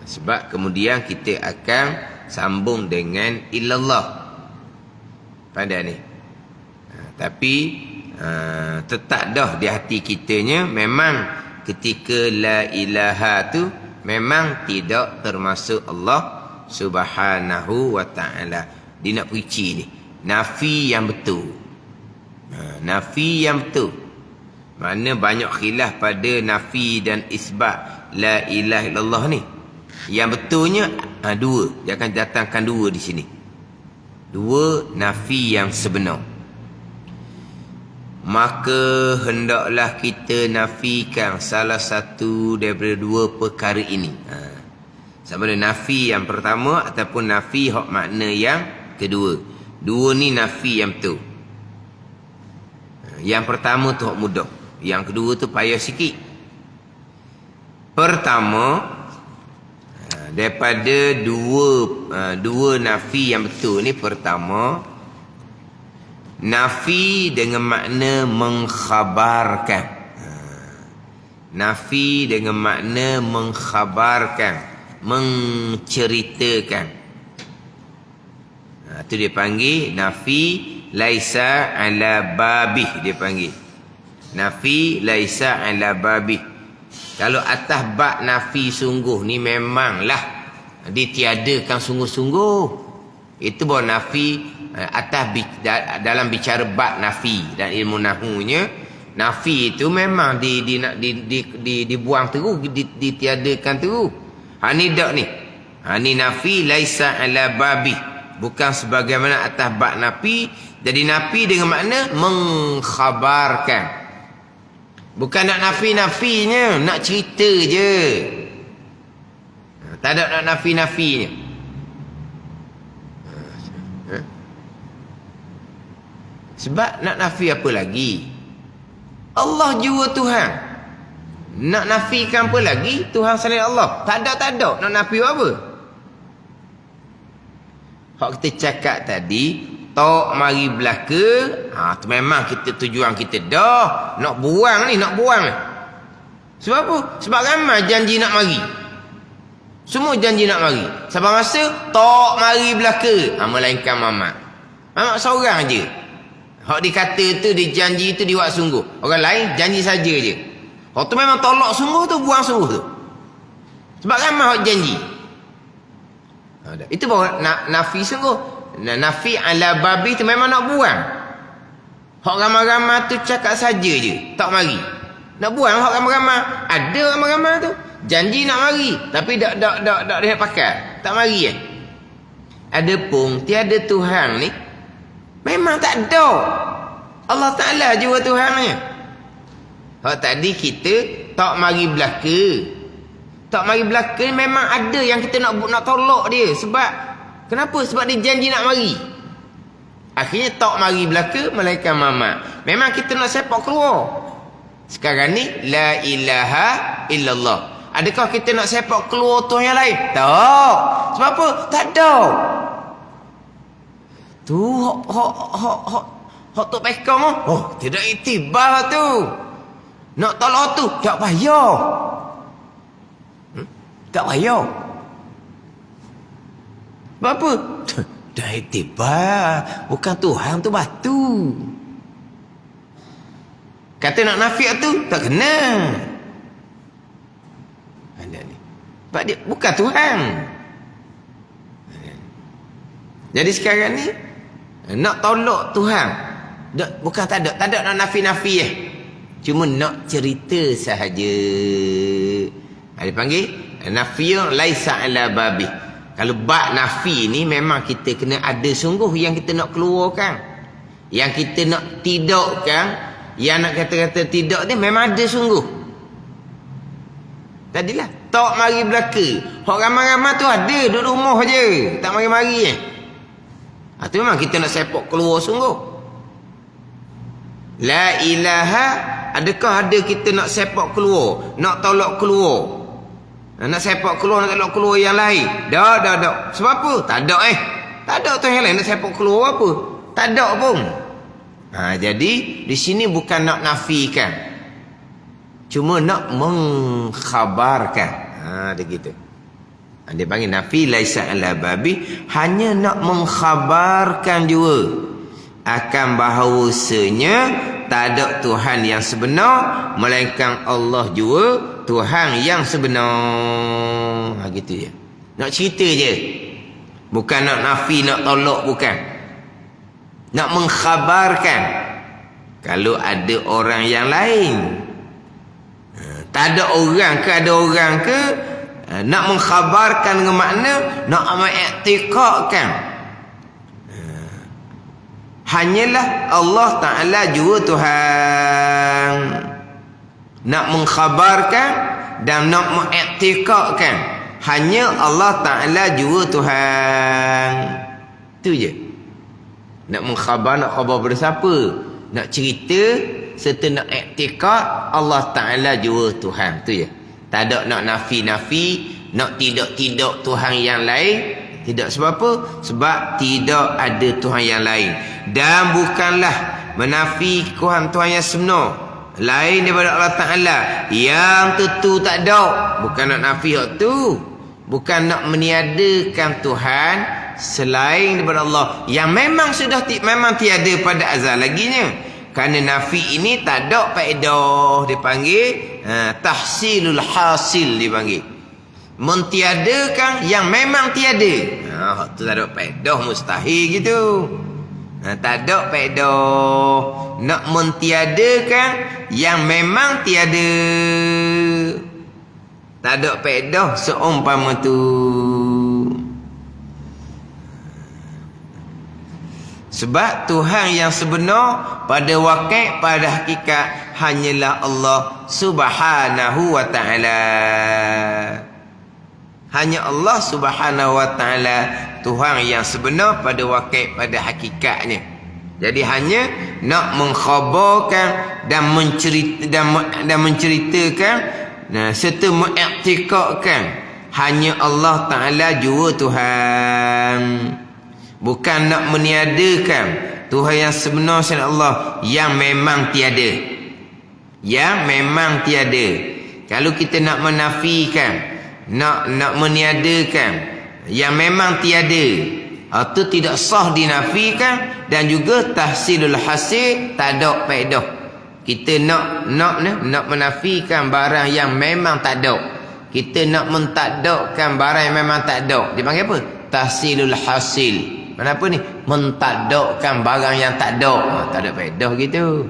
Sebab kemudian kita akan sambung dengan illallah. Pada ni. Tapi tetap dah di hati kitanya memang ketika la ilaha tu memang tidak termasuk Allah Subhanahu wa ta'ala. Dia nak perici ni. Nafi yang betul. Nafi yang betul. Mana banyak khilaf pada nafi dan isbat la ilaha illallah ni. Yang betulnya dua. Dia akan datangkan dua di sini. Dua nafi yang sebenar. Maka hendaklah kita nafikan salah satu daripada dua perkara ini. Sama ada nafi yang pertama ataupun nafi hak makna yang kedua. Dua ni nafi yang betul. Yang pertama tu hak mudah. Yang kedua tu payah sikit. Pertama, daripada dua nafi yang betul ni, pertama, nafi dengan makna mengkhabarkan. Nafi dengan makna mengkhabarkan, menceritakan. Itu dia panggil nafi laisa ala babih, dia panggil. Nafi laisa ala babih. Kalau atas bab nafi sungguh ni memanglah ditiadakan sungguh-sungguh. Itu baru nafi atas dalam bicara bab nafi dan ilmu nahunya. Nafi itu memang dibuang terus, ditiadakan terus. Ni dak ni. Ni nafi laisa ala babih. Bukan sebagaimana atas bab nafi. Jadi nafi dengan makna mengkhabarkan. Bukan nak nafi-nafinya, nak cerita je. Tak ada nak nafi-nafinya. Sebab nak nafi apa lagi? Allah jua Tuhan. Nak nafikan apa lagi? Tuhan selain Allah. Tak ada nak nafi apa? Hak kita cakap tadi, tok mari belaka, tu memang kita tujuan kita dah nak buang ni. Sebab apa? Sebab ramai janji nak mari. Semua janji nak mari. Sampai masa tok mari belaka, melainkan mamak. Mamak seorang je. Hak dikata tu, dia janji tu dia buat sungguh. Orang lain janji saja je. Hak tu memang tolak sungguh tu, buang sungguh tu. Sebab ramai hak janji. Itu baru nafi sungguh. Nafi ala babi tu memang nak buang. Hak ramai-ramai tu cakap saja je, tak mari. Nak buang hak ramai-ramai. Ada ramai-ramai tu janji nak mari, tapi dak dia pakai. Tak mari Adapun tiada Tuhan ni memang tak ada. Allah Ta'ala jua Tuhannya. Hak tadi kita tak mari belaka. Tak mari belaka ni memang ada yang kita nak tolak dia. Sebab kenapa? Sebab dia janji nak mari. Akhirnya tak mari belaka, malaikat mamat. Memang kita nak sepak keluar. Sekarang ni la ilaha illallah. Adakah kita nak sepak keluar Tuhan yang lain? Tak. Sebab apa? Tak ada. Tu hok tu pekong. Oh, tidak iktibar tu. Nak tolak tu tak payah. Tak payah. Sebab apa? Dah iktibar. Bukan Tuhan tu batu. Kata nak nafiat tu tak kena. Ada ni. Sebab dia bukan Tuhan. Jadi sekarang ni nak tolak Tuhan. Bukan tak ada nak nafi-nafi . Cuma nak cerita sahaja. Dia panggil nafiyun laisa ala babi. Kalau bab nafi ni memang kita kena ada sungguh yang kita nak keluarkan. Yang kita nak tidakkan, yang nak kata-kata tidak ni memang ada sungguh. Tadilah tak mari belaka. Hak ramai-ramai tu ada duduk rumah je, tak mari-mari . Itu memang kita nak sepak keluar sungguh. La ilaha, adakah ada kita nak sepak keluar, nak tolak keluar, nak sepak keluar, nak tolak keluar yang lain? Tak. Sebab apa? Tak ada tak ada tu yang lain nak sepak keluar apa? Tak ada pun. Jadi di sini bukan nak nafikan, cuma nak mengkhabarkan. Dia gitu. Dia panggil nafi laisa ala babi, hanya nak mengkhabarkan juga akan bahawasanya tak ada Tuhan yang sebenar melainkan Allah juga Tuhan yang sebenar. Gitu je. Nak cerita je. Bukan nak nafi, nak tolak, bukan. Nak mengkhabarkan. Kalau ada orang yang lain, tak ada orang ke, ada orang ke, nak mengkhabarkan dengan makna nak mengiktikadkan hanyalah Allah Ta'ala juga Tuhan. Nak mengkhabarkan dan nak mengiktikadkan hanya Allah Ta'ala juga Tuhan. Itu je. Nak mengkhabar, nak khabar pada siapa? Nak cerita serta nak iktikad Allah Ta'ala juga Tuhan. Itu je. Tak ada nak nafi-nafi, nak tidak-tidak Tuhan yang lain. Tidak. Sebab apa? Sebab tidak ada Tuhan yang lain. Dan bukanlah menafi Tuhan yang sebenar lain daripada Allah Ta'ala, yang tentu tak ada. Bukan nak nafi hak tu. Bukan nak meniadakan Tuhan selain daripada Allah, yang memang sudah memang tiada pada azal laginya. Kerana nafi ini tak ada faedah. Dipanggil tahsilul hasil, dipanggil mentiadakan yang memang tiada. Tu tak ada faedah, mustahil gitu. Tak ada faedah. Nak mentiadakan yang memang tiada, tak ada faedah seumpama tu. Sebab Tuhan yang sebenar pada wakil, pada hakikat hanyalah Allah Subhanahu wa ta'ala. Hanya Allah Subhanahu wa ta'ala Tuhan yang sebenar pada wakil, pada hakikatnya. Jadi hanya nak mengkhabarkan dan menceritakan serta mengiktikadkan hanya Allah Ta'ala juga Tuhan. Bukan nak meniadakan Tuhan yang sebenar selain Allah, yang memang tiada. Yang memang tiada. Kalau kita nak menafikan, nak meniadakan yang memang tiada, itu tidak sah dinafikan, dan juga tahsilul hasil tak ada faedah. Kita nak menafikan barang yang memang tak ada. Kita nak mentakdakkan barang yang memang tak ada. Dia panggil apa? Tahsilul hasil. Kenapa ni? Mentadakkan barang yang tak ada. Tak ada faedah gitu.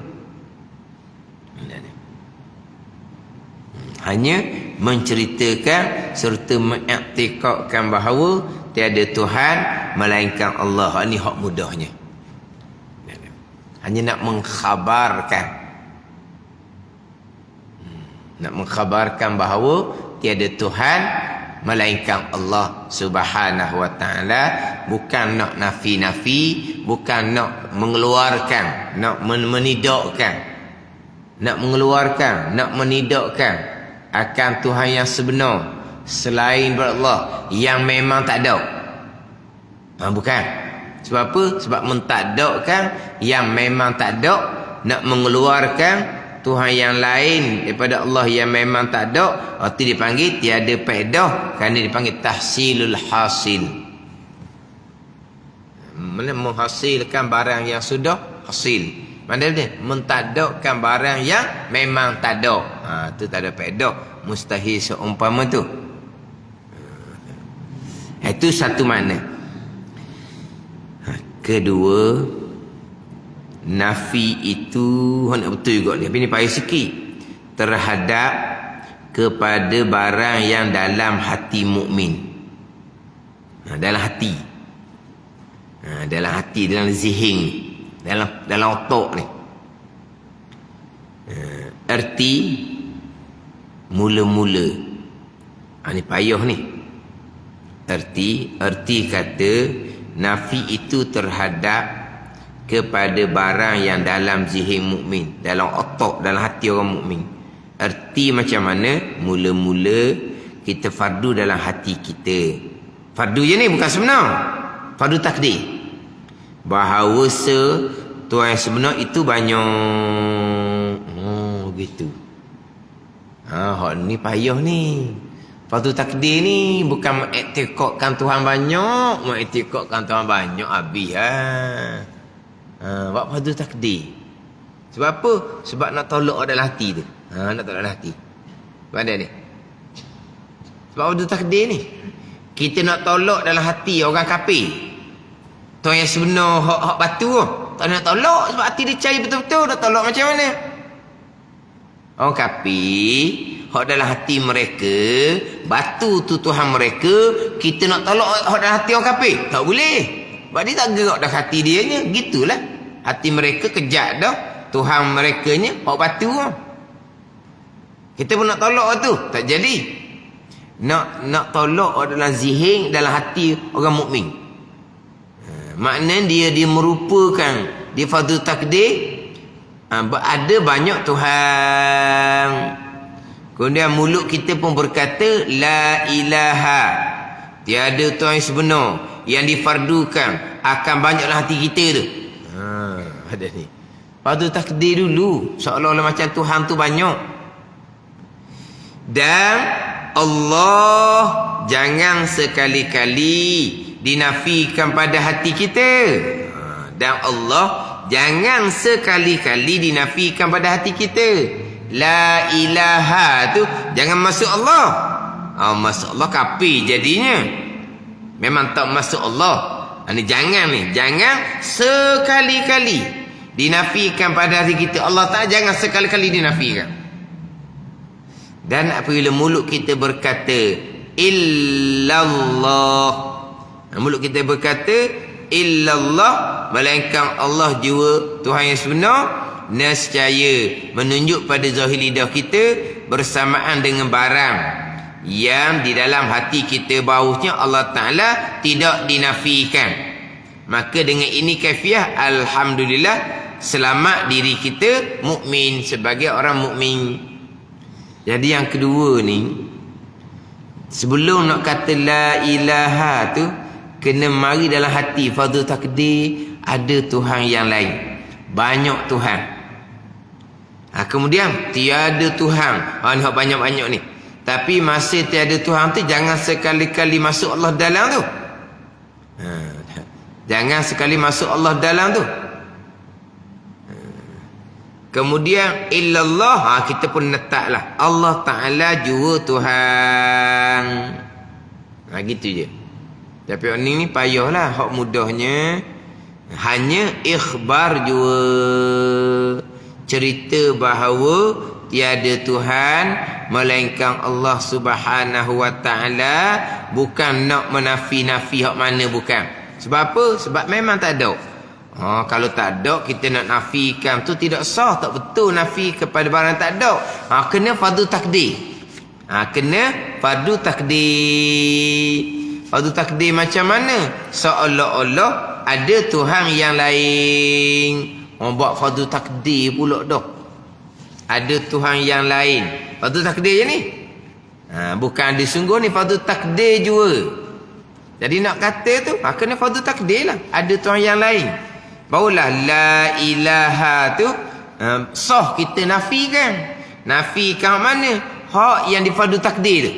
Hanya menceritakan serta mengiktikadkan bahawa tiada Tuhan melainkan Allah. Ini hak mudahnya. Hanya nak mengkhabarkan. Nak mengkhabarkan bahawa tiada Tuhan melainkan Allah Subhanahu wa taala. Bukan nak nafi-nafi, bukan nak mengeluarkan, nak menidakkan, nak mengeluarkan, nak menidakkan akan Tuhan yang sebenar selain daripada Allah yang memang tak ada. Bukan. Sebab apa? Sebab mentadakkan yang memang tak ada, nak mengeluarkan Tuhan yang lain daripada Allah yang memang tak ada, itu dipanggil tiada faedah, kerana dipanggil tahsilul hasil. Menghasilkan barang yang sudah hasil. Mana dia? Mentadakkan barang yang memang tak ada. Itu tak ada faedah. Mustahil seumpama tu. Itu satu makna. Kedua, nafi itu nak betul juga ni. Tapi ni payah sikit. Terhadap kepada barang yang dalam hati mukmin. Dalam hati. Dalam hati, dalam zihin, dalam otak ni. Erti mula-mula. Ni payah ni. Erti kata nafi itu terhadap kepada barang yang dalam zihin mukmin, dalam otak, dalam hati orang mukmin. Erti macam mana? Mula-mula kita fardu dalam hati kita. Fardu je ni bukan sebenar. Fardu takdir. Bahawa Tuhan yang sebenar itu banyak. Begitu. Hak ni payah ni. Fardu takdir ni bukan mengiktikadkan Tuhan banyak, mengiktikadkan Tuhan banyak habis buat fardu takdir. Sebab apa? Sebab nak tolak dalam hati tu. Nak tolak dalam hati. Mana ni? Sebab fardu takdir ni, kita nak tolak dalam hati orang kafir. Tuhan yang sebenar hak batu tu. Tak nak tolak sebab hati dia cari betul-betul. Nak tolak macam mana? Orang kafir, hak dalam hati mereka, batu tu Tuhan mereka, kita nak tolak hak dalam hati orang kafir. Tak boleh. Sebab dia tak gerak dah hati dia nya. Gitulah. Hati mereka kejat dah. Tuhan mereka nya hak batu tu. Kita pun nak tolak tu. Tak jadi. Nak tolak dalam zihin, dalam hati orang mukmin. Maknanya dia merupakan, dia fardu takdir. Ada banyak Tuhan. Kemudian mulut kita pun berkata la ilaha, tiada Tuhan yang sebenar, yang difardukan akan banyaklah hati kita tu. Ada ni. Fardu takdir dulu, seolah-olah macam Tuhan tu banyak. Dan Allah jangan sekali-kali dinafikan pada hati kita. Dan Allah jangan sekali-kali dinafikan pada hati kita. La ilaha tu jangan masuk Allah. Masuk Allah kafir jadinya. Memang tak masuk Allah. Ni jangan ni. Jangan sekali-kali dinafikan pada hati kita. Allah Ta'ala jangan sekali-kali dinafikan. Dan apabila mulut kita berkata illallah, mulut kita berkata illallah, melainkan Allah jua Tuhan yang sebenar, nescaya menunjuk pada zahir lidah kita bersamaan dengan barang yang di dalam hati kita bahawasanya Allah Ta'ala tidak dinafikan. Maka dengan ini kaifiah, alhamdulillah, selamat diri kita mukmin sebagai orang mukmin. Jadi yang kedua ni, sebelum nak kata la ilaha tu, kena mari dalam hati fardu takdir ada Tuhan yang lain. Banyak Tuhan. Kemudian tiada Tuhan. Ni banyak-banyak ni. Tapi masih tiada Tuhan tu, jangan sekali-kali masuk Allah dalam tu. Jangan sekali masuk Allah dalam tu. Kemudian illallah, kita pun letaklah Allah Ta'ala jua Tuhan. Gitu je. Tapi orang ni payahlah. Hak mudahnya hanya ikhbar jua, cerita bahawa tiada Tuhan melainkan Allah Subhanahu wa Ta'ala. Bukan nak menafi-nafi hak mana, bukan. Sebab apa? Sebab memang tak ada. Kalau tak ada, kita nak nafikan tu tidak sah, tak betul nafi kepada barang tak ada. Kena fardu takdir. Kena fardu takdir. Fardu takdir macam mana? Seolah-olah ada Tuhan yang lain. Orang buat fardu takdir pula dah. Ada Tuhan yang lain. Fardu takdir je ni. Bukan ada sungguh ni fardu takdir jua. Jadi nak kata tu, kena fardu takdir lah. Ada Tuhan yang lain. Barulah la ilaha tu sah kita nafikan. Nafikan mana? Hak yang di fardu takdir tu.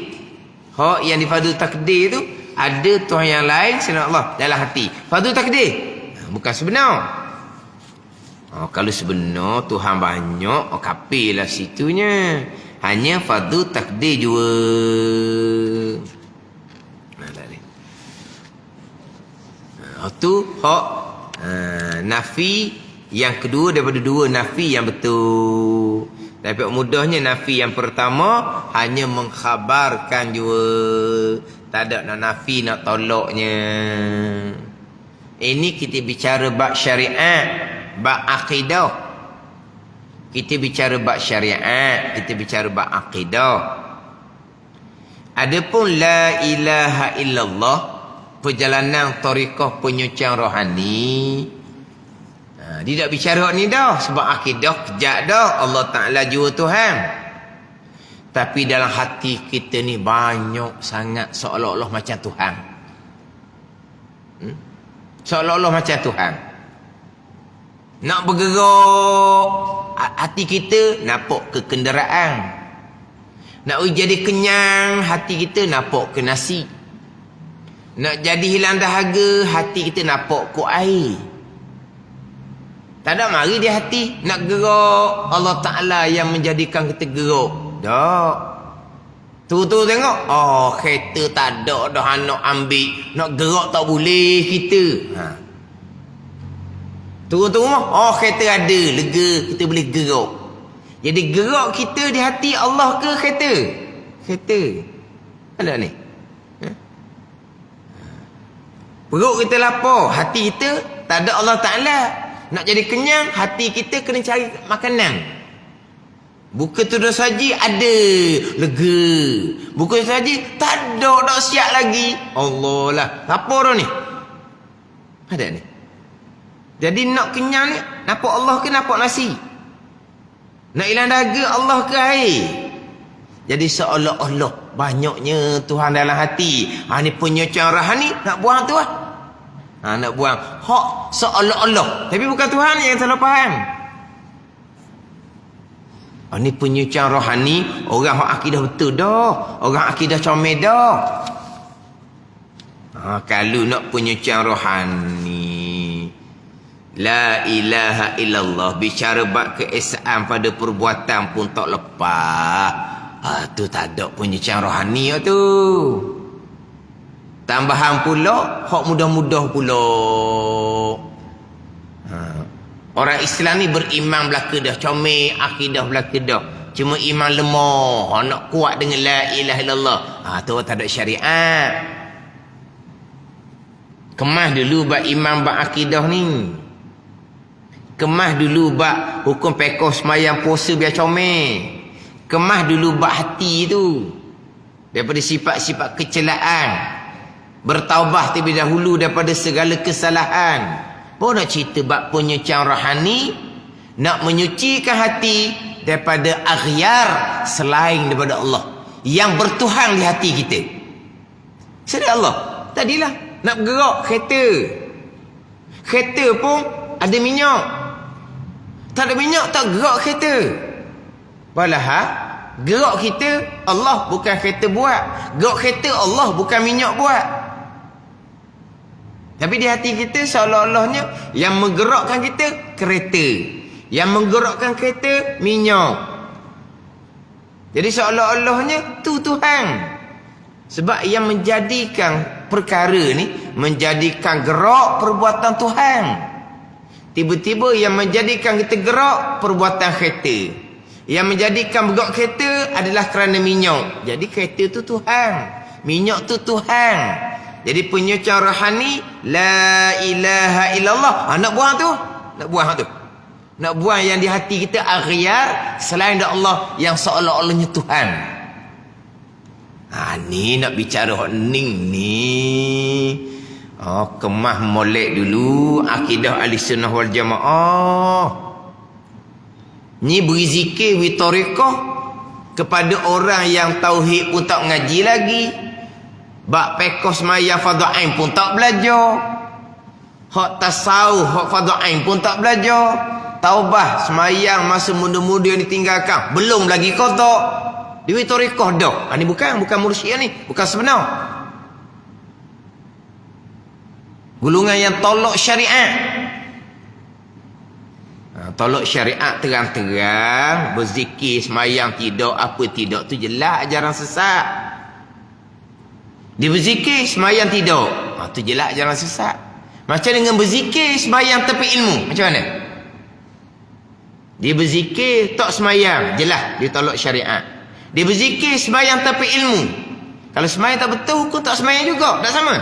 Hak yang di fardu takdir tu, ada Tuhan yang lain selain Allah dalam hati. Fardu takdir. Bukan sebenar. Kalau sebenar Tuhan banyak, kafir lah situnya. Hanya fardu takdir jua. Tu hak nafi yang kedua daripada dua nafi yang betul. Tapi mudahnya nafi yang pertama hanya mengkhabarkan jua. Tak ada nak nafi nak tolaknya. Ini kita bicara bab syariat, bab akidah. Kita bicara bab syariat, kita bicara bab akidah. Adapun la ilaha illallah, perjalanan tariqah penyucian rohani, dia tak bicara ni dah. Sebab akidah kejap dah. Allah Ta'ala jua Tuhan. Tapi dalam hati kita ni banyak sangat seolah-olah macam Tuhan. Seolah-olah macam Tuhan. Nak bergerak, hati kita nampak ke kenderaan. Nak jadi kenyang, hati kita nampak ke nasi. Nak jadi hilang dahaga, hati kita nampak ke air. Tak ada mari di hati nak gerak. Allah Ta'ala yang menjadikan kita gerak. Tak. Tu tengok. Kereta tak ada dah nak ambil. Nak gerak tak boleh kita. Tu kereta ada. Lega. Kita boleh gerak. Jadi gerak kita di hati Allah ke kereta? Kereta. Ada ni. Perut kita lapar. Hati kita tak ada Allah Ta'ala. Nak jadi kenyang, hati kita kena cari makanan. Buka tudung saji ada, lega. Buka saji tak ada, tak siap lagi. Allah lah, lapar dah ni. Ada ni. Jadi nak kenyang ni, nampak Allah ke nampak nasi? Nak hilang dahaga Allah ke air? Jadi seolah-olah banyaknya Tuhan dalam hati. Ni penyucian rohani nak buang tu lah. Nak buang hak seolah-olah, tapi bukan Tuhan yang salah faham. Ni penyucian rohani, orang hak akidah betul dah, orang akidah comel dah. Kalau nak penyucian rohani, la ilaha illallah, bicara bab keesaan pada perbuatan pun tak lepas. Tu tak ada penyucian rohani tu. Tambahan pula, hak mudah-mudah pula. Orang Islam ni beriman belaka dah, comel akidah belaka dah. Cuma iman lemah, nak kuat dengan la ilaha illallah. Tu tak ada syariat. Kemas dulu bab iman bab akidah ni. Kemas dulu bab hukum pekoh semayang puasa biar comel. Kemas dulu bab hati tu. Daripada sifat-sifat kecelaan. Bertaubah terlebih dahulu daripada segala kesalahan. Baru nak cerita bab penyucian rohani, nak menyucikan hati daripada aghyar selain daripada Allah yang bertuhan di hati kita. Sedar Allah. Tadilah nak bergerak kereta. Kereta pun ada minyak. Tak ada minyak tak gerak kereta. Walah gerak kita Allah bukan kereta buat. Gerak kereta Allah bukan minyak buat. Tapi di hati kita seolah-olahnya yang menggerakkan kita kereta. Yang menggerakkan kereta minyak. Jadi seolah-olahnya tu Tuhan. Sebab yang menjadikan perkara ni, menjadikan gerak perbuatan Tuhan. Tiba-tiba yang menjadikan kita gerak perbuatan kereta. Yang menjadikan bergerak kereta adalah kerana minyak. Jadi kereta tu Tuhan. Minyak tu Tuhan. Jadi penyucian rohani, la ilaha illallah. Nak buang tu. Nak buang tu. Nak buang yang di hati kita aghyar selain dari Allah yang seolah-olahnya Tuhan. Ni nak bicara hak ning ni. Kemah molek dulu akidah ahli sunnah wal jamaah. Ni beri zikir witorikoh kepada orang yang tauhid pun tak ngaji lagi. Bak pekoh semaya fardhu ain pun tak belajar. Hak tasawuf, hak fardhu ain pun tak belajar. Taubah semayang masa muda-muda yang ditinggalkan belum lagi qada. Di witorikoh dah. Ni bukan mursyid ni, bukan sebenar. Golongan yang tolak syariat. Tolak syariat terang-terang, berzikir semayang tidak apa tidak tu jelas ajaran sesat. Dia berzikir semayang tidak, tu jelas ajaran sesat. Macam dengan berzikir semayang tepi ilmu, macam mana? Dia berzikir tak semayang, jelas dia tolak syariat. Dia berzikir semayang tepi ilmu. Kalau semayang tak betul, hukum tak semayang juga, tak sama.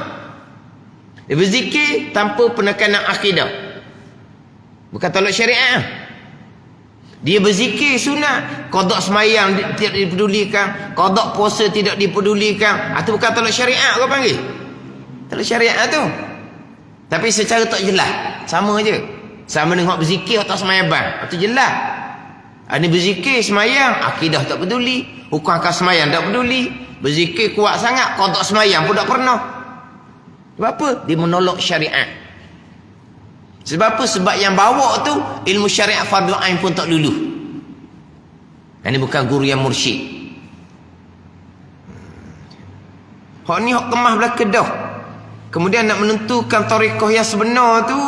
Dia berzikir tanpa penekanan akidah, bukan tolak syariat. Dia berzikir sunat, qada semayang tidak dipedulikan, qada puasa tidak dipedulikan. Itu bukan tolak syariat kau panggil. Tolak syariat tu. Tapi secara tak jelas, sama je. Sama dengan hak berzikir tak semayang bang. Itu jelas. Ini berzikir semayang, akidah tak peduli, hukum akal semayang tak peduli. Berzikir kuat sangat, qada semayang pun tak pernah. Sebab apa? Dia menolak syariat. Sebab apa? Sebab yang bawa tu ilmu syariat fardhu ain pun tak luluh. Ini bukan guru yang mursyid. Hak ni hak kemah belaka dah. Kemudian nak menentukan tariqah yang sebenar tu,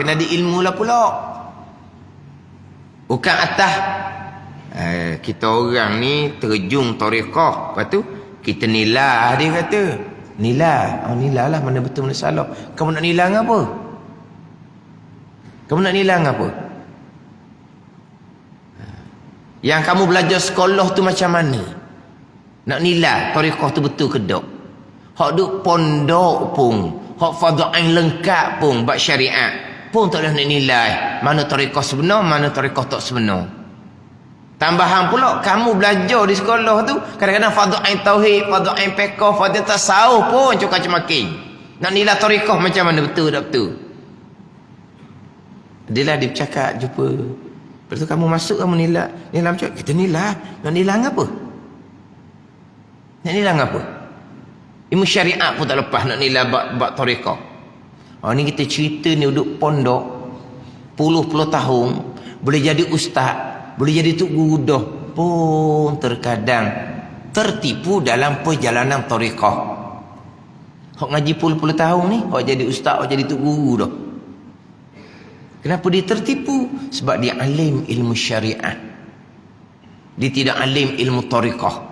kena ada ilmu lah pula. Bukan atas kita orang ni terjun tariqah, lepas tu kita nilai, dia kata nilai. Nilai lah mana betul mana salah. Kamu nak nilai apa? Kamu nak nilai apa? Yang kamu belajar sekolah tu macam mana? Nak nilai tariqah tu betul ke tak? Hak duk pondok pun, hak fardhu ain lengkap pun bab syariat pun tak boleh nak nilai mana tariqah sebenar, mana tariqah tak sebenar. Tambahan pula kamu belajar di sekolah tu kadang-kadang fardhu ain tauhid, fardhu ain fiqh, fardhu tasawuf pun cukak-cemaking. Nak nilai tariqah macam mana betul tak betul? Dia dia bercakap jumpa. Lepas tu kamu masuk kamu nilai macam kita nilai. Nak nilai apa? Nak nilai apa? Ilmu syariat pun tak lepas nak nilai bab tariqah. Ni kita cerita ni duduk pondok puluh-puluh tahun, boleh jadi ustaz, boleh jadi tok guru dah, pun terkadang tertipu dalam perjalanan tariqah. Hak ngaji puluh-puluh tahun ni, hak jadi ustaz, hak jadi tok guru dah. Kenapa dia tertipu? Sebab dia alim ilmu syariat. Dia tidak alim ilmu tariqah.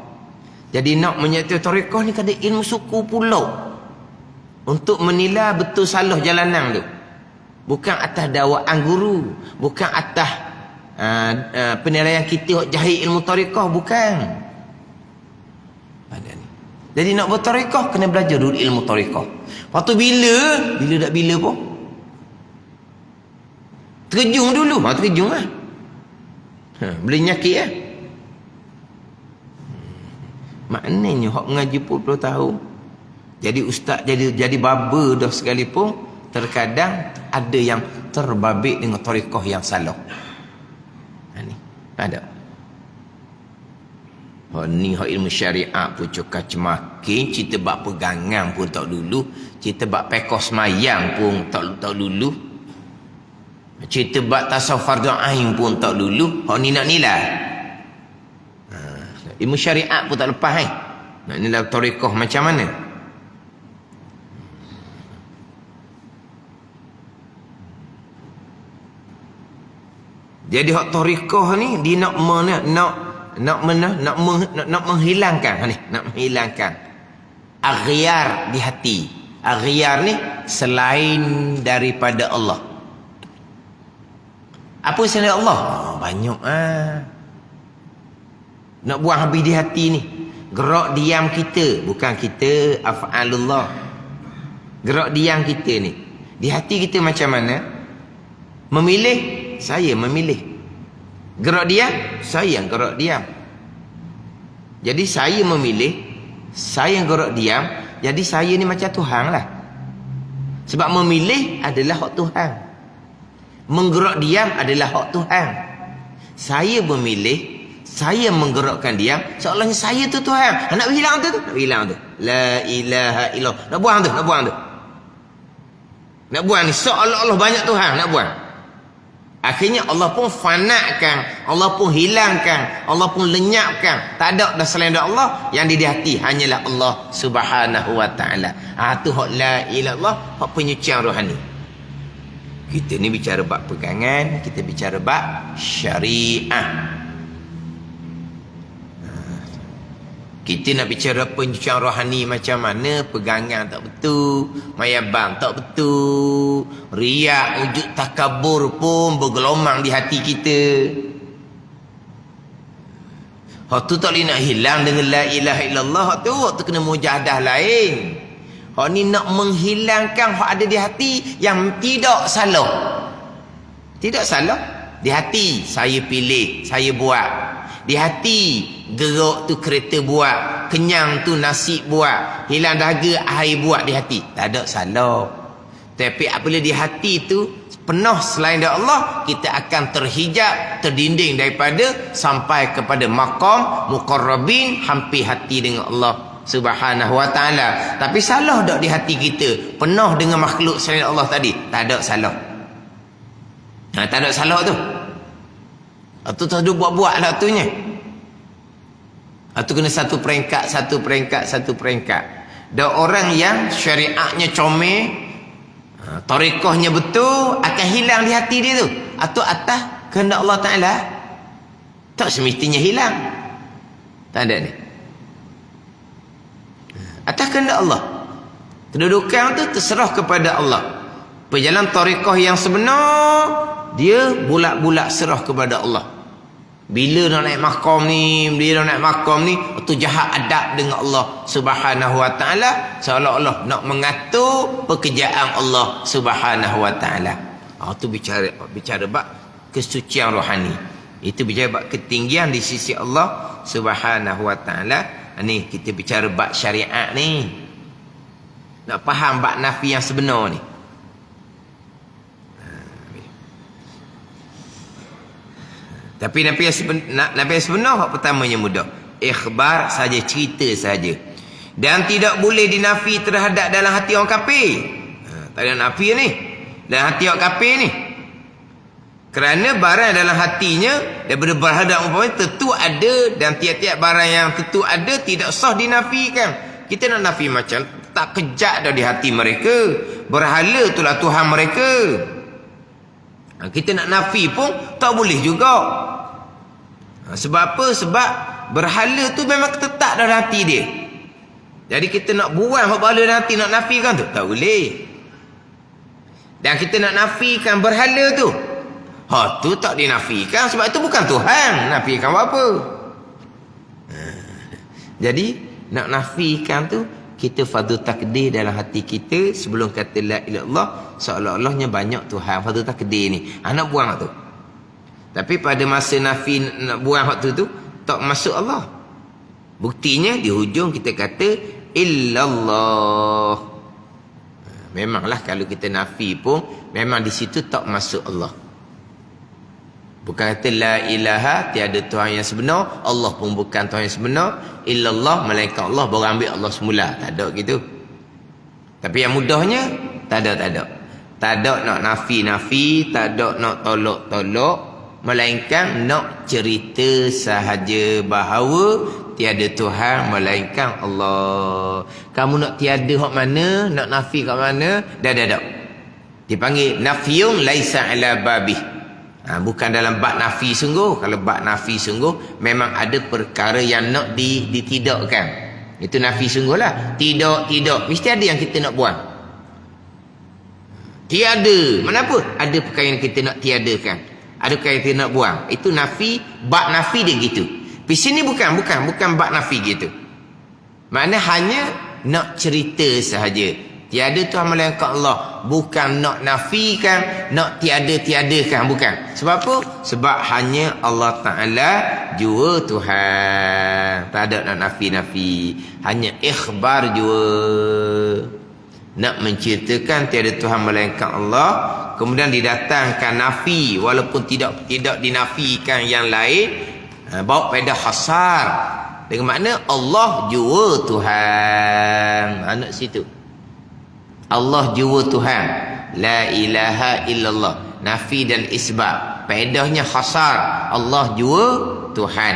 Jadi nak menyertai tariqah ni kena ilmu suku pulau untuk menilai betul salah jalanan tu. Bukan atas dakwaan guru, bukan atas penilaian kita jahil ilmu tariqah, bukan. Jadi nak bertariqah kena belajar dulu ilmu tariqah. Lepas tu bila tak bila pun terjun dulu. Terjun lah. Boleh nyakit lah. Maknanya hak mengaji puluh tahun, jadi ustaz, jadi baba dah sekalipun, terkadang ada yang terbabit dengan tariqah yang salah. Ni ada. Ni hak ilmu syariat pun cukar cemakin, cerita bab pegangan pun tak dulu, cerita bab fiqh semayang pun tak dulu, cerita bab tasawuf fardhu ain pun tak dulu. Hak ni nak nilai. Ilmu syariat pun tak lepas nak nilai tariqah macam mana. Jadi hak tariqah ni dia nak menghilangkan nak menghilangkan aghyar di hati. Aghyar ni selain daripada Allah. Apa selain Allah? Banyak nak buang habis di hati ni. Gerak diam kita, bukan kita af'alullah. Gerak diam kita ni, di hati kita macam mana? Memilih, saya memilih. Gerak diam, saya gerak diam. Jadi saya memilih, Saya gerak diam, jadi saya ni macam Tuhan lah. Sebab memilih adalah hak Tuhan. Menggerak diam adalah hak Tuhan. Saya memilih, saya menggerakkan diam, seolah-olahnya saya tu Tuhan. Nak hilang tu, nak hilang tu. La ilaha illallah. Nak buang tu, nak buang tu. Nak buang ni, seolah-olah banyak Tuhan, nak buang. Akhirnya Allah pun fanakan, Allah pun hilangkan, Allah pun lenyapkan. Tak ada dah selain Allah. Yang di hati hanyalah Allah Subhanahu wa ta'ala. Tu hak la ilallah, hak penyucian rohani. Kita ni bicara bab pegangan, kita bicara bab syariah. Kita nak bicara penyucian rohani macam mana, pegangan tak betul, mayabang tak betul, riak, wujud takabur pun bergelomang di hati kita. Hak tu tak boleh nak hilang dengan la ilaha illallah. Hak tu kena mujahadah lain. Hak ni nak menghilangkan hak ada di hati yang tidak salah. Tidak salah. Di hati saya pilih, saya buat. Di hati gerok tu kereta buat, kenyang tu nasi buat, hilang dahaga air buat di hati. Tak ada salah. Tapi apabila di hati tu penuh selain dari Allah, kita akan terhijab, terdinding daripada sampai kepada maqam muqarrabin, hampir hati dengan Allah Subhanahu wa ta'ala. Tapi salah tak di hati kita penuh dengan makhluk selain Allah tadi? Tak ada salah. Tak ada salah tu. Itu tak ada buat-buat lah tunya. Itu kena satu peringkat, satu peringkat, satu peringkat. Dan orang yang syariatnya comel, tarekahnya betul, akan hilang di hati dia tu. Atau atas kehendak Allah Ta'ala, tak semestinya hilang. Tak ada ni. Atas kehendak Allah. Kedudukan tu terserah kepada Allah. Perjalanan tarekah yang sebenar, dia bulat-bulat serah kepada Allah. Bila nak naik makam ni, bila nak naik makam ni, itu jahat adab dengan Allah Subhanahu wa ta'ala, seolah-olah nak mengatur pekerjaan Allah Subhanahu wa ta'ala. Itu bicara bab kesucian rohani. Itu bicara bab ketinggian di sisi Allah Subhanahu wa ta'ala. Ni kita bicara bab syariat ni. Nak faham bab nafi yang sebenar ni. Tapi Nabi yang sebenar, hak pertamanya mudah. Ikhbar saja, cerita saja. Dan tidak boleh dinafi terhadap dalam hati orang kafir. Tak ada nafi ni. Dalam hati orang kafir ni. Kerana barang dalam hatinya, daripada berhadap umpamanya tentu ada, dan tiap-tiap barang yang tentu ada tidak sah dinafikan. Kita nak nafi macam tak kejat dah di hati mereka. Berhala itulah Tuhan mereka. Kita nak nafi pun tak boleh juga. Sebab apa? Sebab berhala tu memang tetap dalam hati dia. Jadi kita nak buang hak berhala dalam hati, nak nafikan tu tak boleh. Dan kita nak nafikan berhala tu, hak tu tak dinafikan, sebab itu bukan Tuhan. Nafikan apa? Jadi nak nafikan tu, kita fardu takdir dalam hati kita sebelum kata la ilaha illallah, seolah-olahnya banyak Tuhan. Fardu takdir ni nak buang tu. Tapi pada masa nafi nak buang hak tu tak masuk Allah. Buktinya di hujung kita kata illallah. Memanglah kalau kita nafi pun memang di situ tak masuk Allah. Bukan kata la ilaha, tiada Tuhan yang sebenar, Allah pun bukan Tuhan yang sebenar, illallah, melainkan Allah, baru ambil Allah semula. Tak ada gitu. Tapi yang mudahnya tak ada. Tak ada nak nafi-nafi, tak ada nak tolak-tolak, melainkan nak cerita sahaja bahawa tiada Tuhan melainkan Allah. Kamu nak tiada hak mana, nak nafi kat mana, dah. Dipanggil nafiyun laisa ala babih. Bukan dalam bab nafi sungguh. Kalau bab nafi sungguh, memang ada perkara yang nak ditidakkan. Itu nafi sungguh lah. Tidak. Mesti ada yang kita nak buang. Tiada. Kenapa? Ada perkara yang kita nak tiadakan. Ada perkara yang kita nak buang. Itu nafi. Bab nafi dia gitu. Di sini bukan bab nafi gitu. Maknanya hanya nak cerita sahaja. Tiada Tuhan melainkan Allah. Bukan nak nafikan, nak tiada-tiadakan, bukan. Sebab apa? Sebab hanya Allah Ta'ala jua Tuhan. Tak ada nak nafi-nafi. Hanya ikhbar jua. Nak menceritakan tiada Tuhan melainkan Allah. Kemudian didatangkan nafi. Walaupun tidak dinafikan yang lain. Bawa pada khasar. Dengan makna Allah jua Tuhan. Anak situ. Allah jua Tuhan. La ilaha illallah. Nafi dan isbat. Faedahnya khasar. Allah jua Tuhan.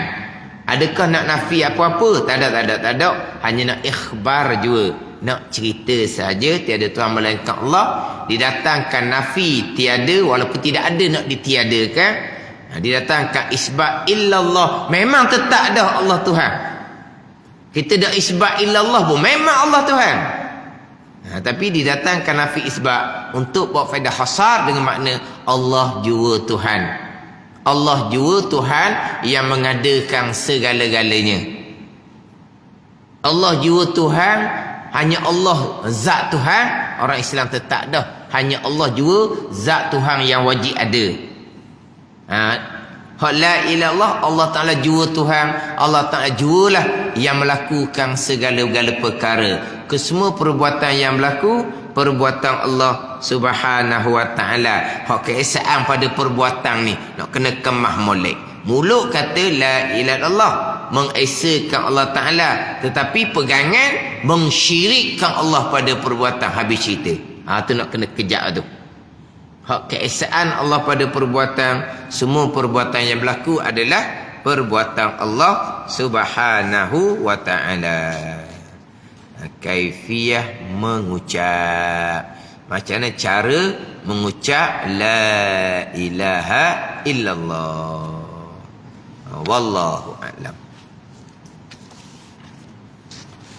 Adakah nak nafi apa-apa? Tak ada. Hanya nak ikhbar jua. Nak cerita saja tiada Tuhan melainkan Allah. Didatangkan nafi tiada walaupun tidak ada nak ditiadakan. Didatangkan isbat illallah. Memang tetap dah Allah Tuhan. Kita dah isbat illallah pun memang Allah Tuhan. Tapi didatangkan nafi isbat untuk buat faedah khasar dengan makna Allah jua Tuhan. Allah jua Tuhan yang mengadakan segala-galanya. Allah jua Tuhan, hanya Allah zat Tuhan. Orang Islam tetap dah hanya Allah jua zat Tuhan yang wajib ada. La ilallah, Allah Ta'ala jua Tuhan. Allah Ta'ala jualah yang melakukan segala-gala perkara. Kesemua perbuatan yang berlaku, perbuatan Allah Subhanahu Wa Ta'ala. Hak keesaan pada perbuatan ni nak kena kemah molek. Mulut kata la ilallah, mengesakan Allah Ta'ala, tetapi pegangan mensyirikkan Allah pada perbuatan. Habis cerita. Tu nak kena kejap tu. Hak keesaan Allah pada perbuatan. Semua perbuatan yang berlaku adalah perbuatan Allah Subhanahu Wa Ta'ala. Kaifiyah mengucap. Macam mana cara mengucap la ilaha illallah. Wallahu a'lam.